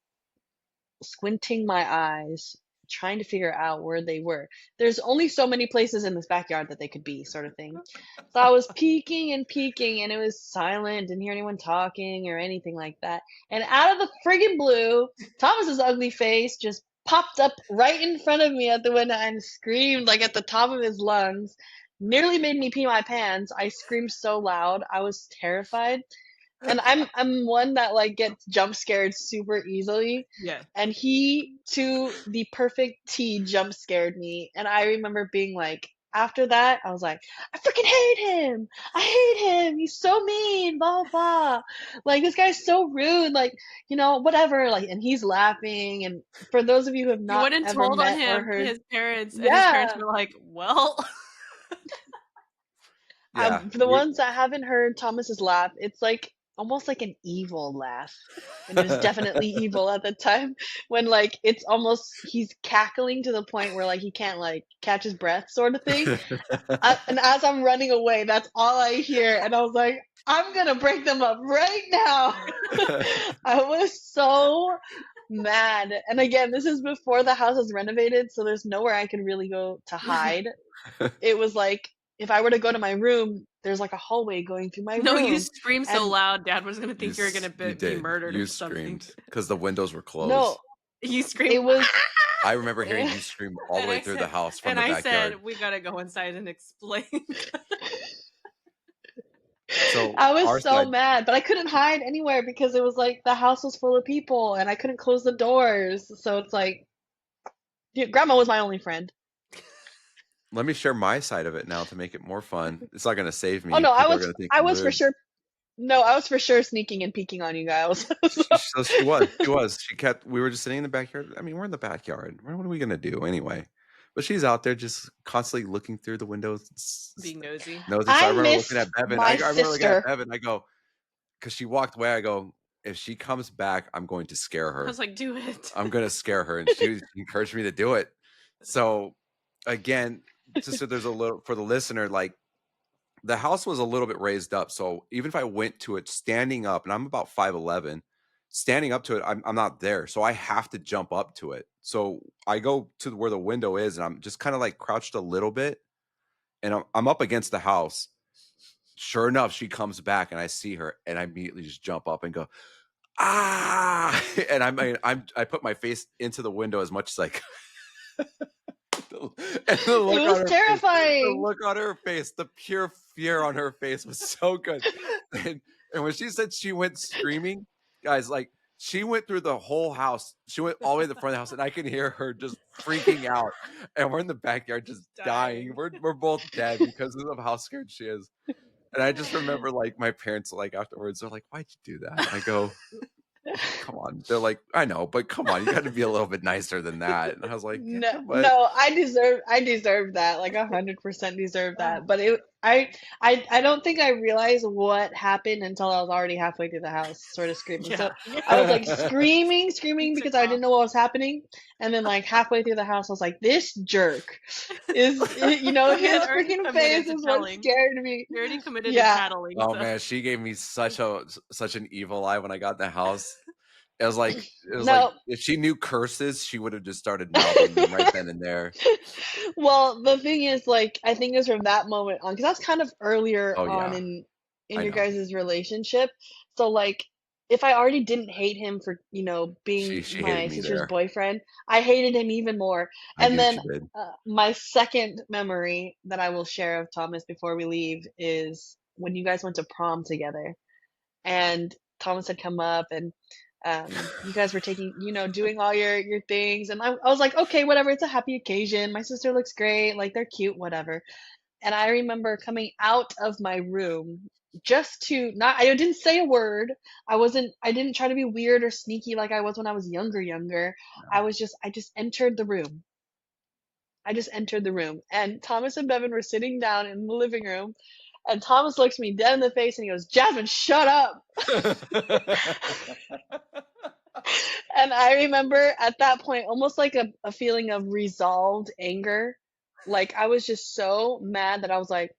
squinting my eyes, trying to figure out where they were. There's only so many places in this backyard that they could be, sort of thing. So I was peeking and peeking, and it was silent, didn't hear anyone talking or anything like that. And out of the friggin' blue, Thomas's ugly face just popped up right in front of me at the window and screamed like at the top of his lungs. Nearly made me pee my pants. I screamed so loud. I was terrified. And I'm one that like gets jump scared super easily. Yeah. And he to the perfect T jump scared me. And I remember being like, after that, I was like, I freaking hate him. I hate him. He's so mean, blah blah. Like this guy's so rude, like, whatever. Like, and he's laughing. And for those of you who have You not went and ever told on met or him to heard, his parents, and his parents yeah. were like, well, Yeah. For the ones that haven't heard Thomas's laugh, it's like almost like an evil laugh. And it was definitely evil at the time when like it's almost he's cackling to the point where like he can't like catch his breath sort of thing. And as I'm running away, that's all I hear. And I was like, I'm gonna break them up right now. I was so mad. And again, this is before the house was renovated, so there's nowhere I could really go to hide. It was like if I were to go to my room, there's like a hallway going through my no, you room. screamed so And loud, Dad was gonna think you were gonna You be did. murdered or You something. screamed because the windows were no, closed. You screamed, it was I remember hearing you scream all the way through the house from the I backyard. said, we gotta go inside and explain. So I was our so side, mad, but I couldn't hide anywhere because it was like the house was full of people and I couldn't close the doors. So it's like grandma was my only friend. let me share my side of it now to make it more fun. It's not going to save Oh me. no, People are going to think I I'm was for rude. sure no, I was for sure sneaking and peeking on you guys. So she was. She was. She kept. We were just sitting in the backyard. I mean, we're in the backyard. What are we gonna do anyway? But she's out there just constantly looking through the windows. Being nosy. Nosy. So I I remember looking at missed Bevin. I my remember looking at sister. Bevin. I go, because she walked away. I go, if she comes back, I'm going to scare I her. was like, do it. I'm going to scare her, and she encouraged me to do it. So again, just so there's a little for the listener, like the house was a little bit raised up. So even if I went to it standing up, and I'm about 5'11", standing up to it, I'm not there. So I have to jump up to it. So I go to where the window is, and I'm just kind of like crouched a little bit. and I'm up against the house. Sure enough, she comes back and I see her and I immediately just jump up and go, ah, and I put my face into the window as much as I could. And the It look on was her face, terrifying. the pure fear on her face was so good. And when she said she went screaming, guys, like she went through the whole house. She went all the way to the front of the house, and I can hear her just freaking out. And we're in the backyard just dying. We're both dead because of how scared she is. And I just remember like my parents like afterwards, they're like, "Why'd you do that?" And I go, come on. They're like, I know, but come on, you got to be a little bit nicer than that. And I was like, yeah, but No, I deserve that. Like 100% deserve that. But I don't think I realized what happened until I was already halfway through the house, sort of screaming. So I was like screaming because I didn't know what was happening. And then like halfway through the house, I was like, this jerk is, his freaking face is what scared me. You already committed to tattling. Oh man, she gave me such an evil eye when I got in the house. It was like if she knew curses, she would have just started mouthing them right then and there. Well, the thing is, like, I think it was from that moment on, because that's kind of earlier on in your guys' relationship. So, like, if I already didn't hate him for, being She my hated me sister's there. boyfriend, I hated him even more. I And knew then she did. my second memory that I will share of Thomas before we leave is when you guys went to prom together, and Thomas had come up, and you guys were taking, doing all your things, and I was like, okay, whatever, it's a happy occasion. My sister looks great, like they're cute, whatever. And I remember coming out of my room just to not, I didn't say a word. I didn't try to be weird or sneaky like I was when I was younger. I just entered the room. I just entered the room, and Thomas and Bevin were sitting down in the living room, and Thomas looks me dead in the face and he goes, Jasmine, shut up. And I remember at that point, almost like a feeling of resolved anger. Like I was just so mad that I was like,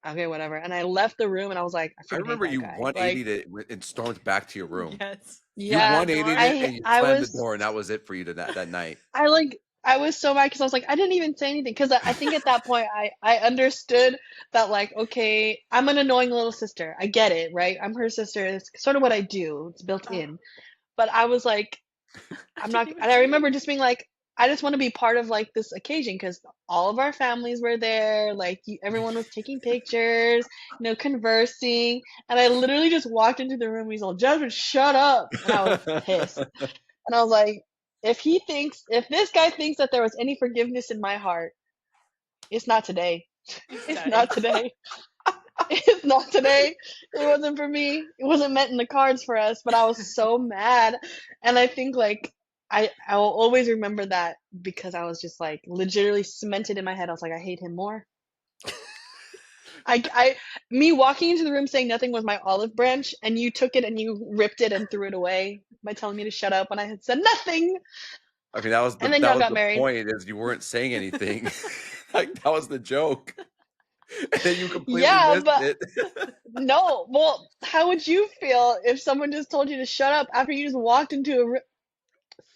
okay, whatever. And I left the room and I was like, I I freaking hate remember that you guy. 180'd it and stormed back to your room. Yes. You Yeah, 180'd it and you I slammed the was, door, and that was it for you that night. I was so mad because I was like, I didn't even say anything. Because I think at that point, I understood that, like, okay, I'm an annoying little sister. I get it, right? I'm her sister. It's sort of what I do. It's built in. But I was like, I'm not, and I remember just being like, I just want to be part of like this occasion because all of our families were there. Like everyone was taking pictures, conversing. And I literally just walked into the room. And he's all, Jasmine, shut up. And I was pissed. And I was like, if this guy thinks that there was any forgiveness in my heart, it's not today. It's not today. It's not today. It wasn't for me. It wasn't meant in the cards for us, but I was so mad. And I think like I will always remember that because I was just like literally cemented in my head. I was like, I hate him more. Me walking into the room saying nothing was my olive branch, and you took it and you ripped it and threw it away by telling me to shut up when I had said nothing. I mean, that was And then y'all got the married. point, is you weren't saying anything. Like that was the joke. And then you completely missed it. No, well, how would you feel if someone just told you to shut up after you just walked into a room?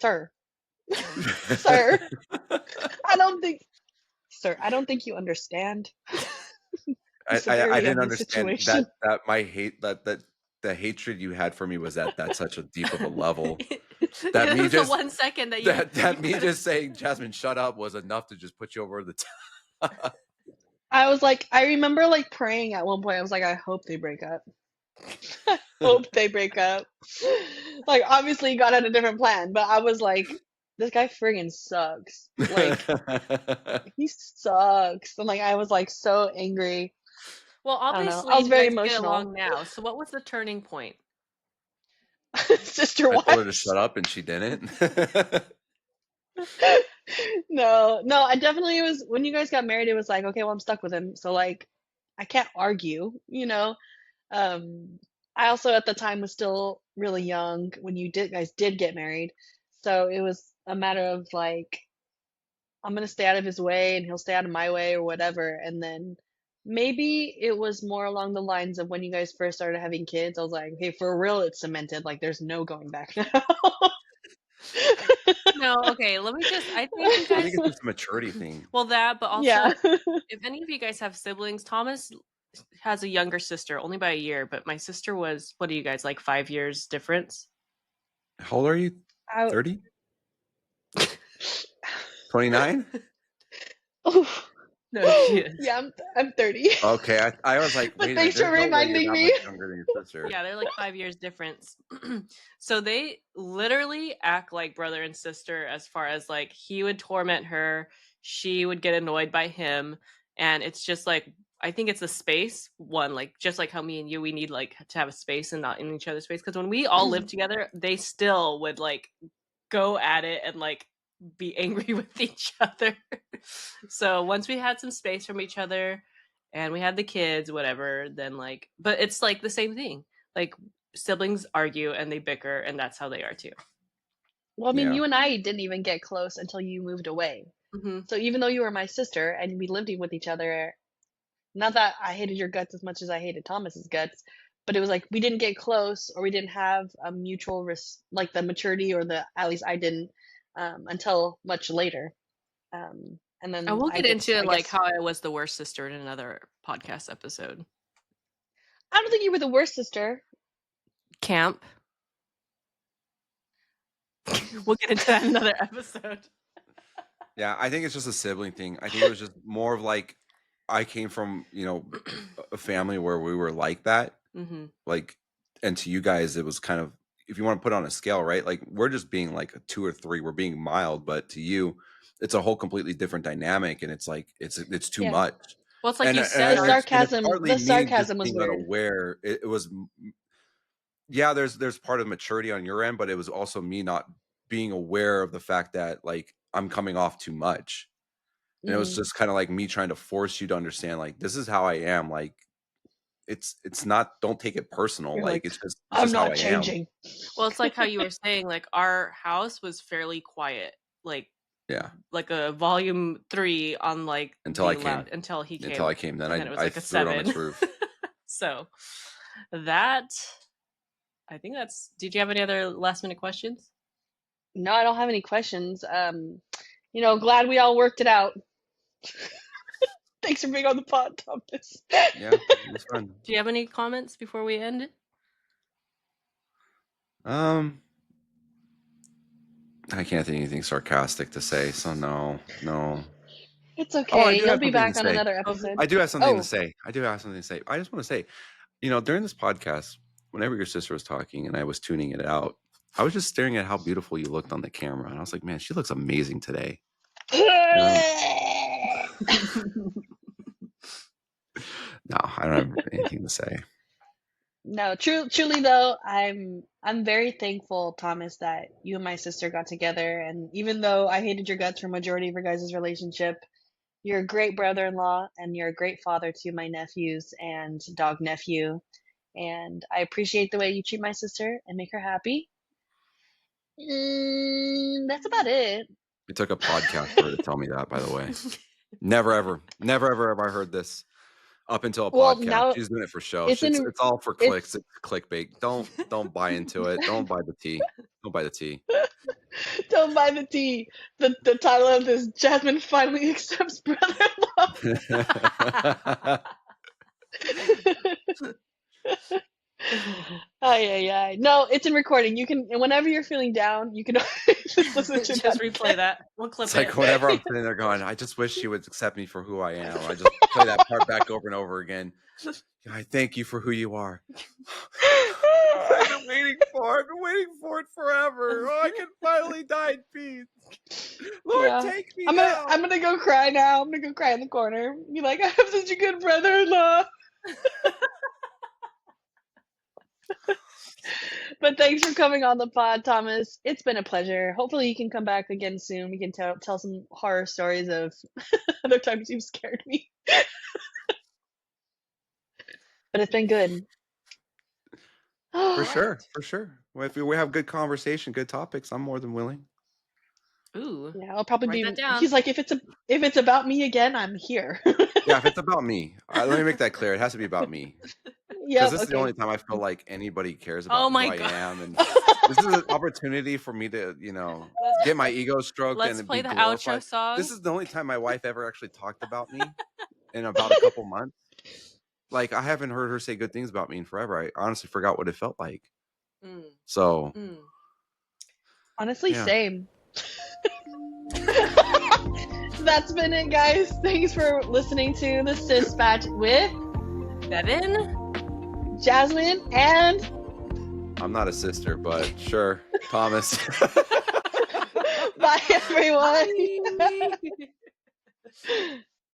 Sir, sir, I don't think, I don't think you understand the I severity didn't of the understand situation. that my hate that the hatred you had for me was at that such a deep of a level that me just 1 second that you that me just saying Jasmine shut up was enough to just put you over the top. I was like, I remember like praying at one point. I was like, I hope they break up. Hope they break up. Like, obviously, God had a different plan, but I was like, this guy friggin' sucks. Like, he sucks. And like, I was like so angry. Well, I don't know. obviously, I was you very guys get emotional. along now. So, what was the turning point? Sister I told her to wives. shut up and she didn't. No, I definitely was, when you guys got married, it was like, okay, well, I'm stuck with him. So like, I can't argue, I also at the time was still really young when guys did get married. So it was a matter of like, I'm gonna stay out of his way and he'll stay out of my way or whatever. And then maybe it was more along the lines of when you guys first started having kids. I was like, okay, for real, it's cemented. Like, there's no going back now. No, okay, let me just, I think you I guys, think it's just a maturity thing. well, that, but also, Yeah. if any of you guys have siblings, Thomas has a younger sister, only by a year, but my sister was, what are you guys, like 5 years difference? How old are you? I, 30? 29? oh, No, she is. yeah, I'm 30. Okay, I was like, But wait a minute, thanks for there's no way you're reminding that me. much younger than your sister. Yeah, they're like 5 years difference. So they literally act like brother and sister as far as like he would torment her, she would get annoyed by him, and it's just like, I think it's the space one, like just like how me and you, we need like to have a space and not in each other's space, because when we all live together, they still would like go at it and like be angry with each other. So once we had some space from each other and we had the kids, whatever, then like, but it's like the same thing. Like siblings argue and they bicker, and that's how they are too. Well, I mean, Yeah. you and I didn't even get close until you moved away. Mm-hmm. So even though you were my sister and we lived with each other, not that I hated your guts as much as I hated Thomas's guts, but it was like we didn't get close or we didn't have a mutual like the maturity, or the, at least I didn't, until much later. And And then we'll I get into I like guess how I was the worst sister in another podcast episode. I don't think you were the worst sister. Camp. We'll get into that in another episode. Yeah, I think it's just a sibling thing. I think it was just more of like, I came from, a family where we were like that. Mm-hmm. Like, and to you guys, it was kind of, if you want to put it on a scale, right? Like, we're just being like a 2 or 3, we're being mild, but to you, it's a whole completely different dynamic, and it's like it's too Yeah. much. Well, it's like you And said, The it's sarcasm, partly the me just sarcasm was being weird. unaware. It was, yeah, there's part of maturity on your end, but it was also me not being aware of the fact that like I'm coming off too much. And it was just kind of like me trying to force you to understand, like, this is how I am. Like, it's not, don't take it personal. You're Like, like, it's I'm just how not I am. changing. well, it's like how you were saying, like our house was fairly quiet, like Yeah. like a volume 3 on like Until I being came. loud until he came. Until I came. Then and then it was I like a threw it on 7. its roof. So that, I think that's, did you have any other last minute questions? No, I don't have any questions. Glad we all worked it out. Thanks for being on the pod, Thomas. Yeah, it was fun. Do you have any comments before we end it? I can't think of anything sarcastic to say, so no. It's Oh, I okay. do You'll have be something back to on say. another episode. I do have something to Oh, say. I just want to say, during this podcast, whenever your sister was talking and I was tuning it out, I was just staring at how beautiful you looked on the camera. And I was like, man, she looks amazing today. No, I don't have anything to say. no, truly though, I'm very thankful, Thomas, that you and my sister got together. And even though I hated your guts for majority of your guys' relationship, you're a great brother-in-law and you're a great father to my nephews and dog nephew. And I appreciate the way you treat my sister and make her happy. That's about it. It took a podcast for her to tell me that, by the way. Never ever have I heard this up until a Well, podcast. now She's doing it for show. it's in It's all for it's clicks. It's clickbait. Don't buy into it. Don't buy the tea. Don't buy the tea. don't buy the tea. The title of this: Jasmine finally accepts brother-in-law. Ay. No, it's in recording. You can, whenever you're feeling down, you can just listen to Just replay that. We'll clip It's it. like whenever I'm sitting there going, I just wish she would accept me for who I am. I just play that part back over and over again. I thank you for who you are. I've been waiting for it forever. Oh, I can finally die in peace. Lord, Yeah. take me I'm now. gonna go cry now. I'm gonna go cry in the corner. Be like, I have such a good brother-in-law. But thanks for coming on the pod, Thomas. It's been a pleasure. Hopefully you can come back again soon. We can tell some horror stories of other times you've scared me. But it's been good. For sure. Well, if we have good conversation, good topics, I'm more than willing. Ooh. Yeah, I'll probably Write be. that down. He's like, if it's about me again, I'm here. Yeah, if it's about me, let me make that clear. It has to be about me. Yep. this is the Okay. only time I feel like anybody cares Oh about who my I God. am, and this is an opportunity for me to, get my ego stroked Let's and play be the outro glorified. song. This is the only time my wife ever actually talked about me in about a couple months. Like, I haven't heard her say good things about me in forever. I honestly forgot what it felt like. Mm. So, Mm. Honestly, yeah. same. That's been it, guys. Thanks for listening to the Sispatch with Bevin, Jasmine, and I'm not a sister, but sure, Thomas. bye, everyone. Bye.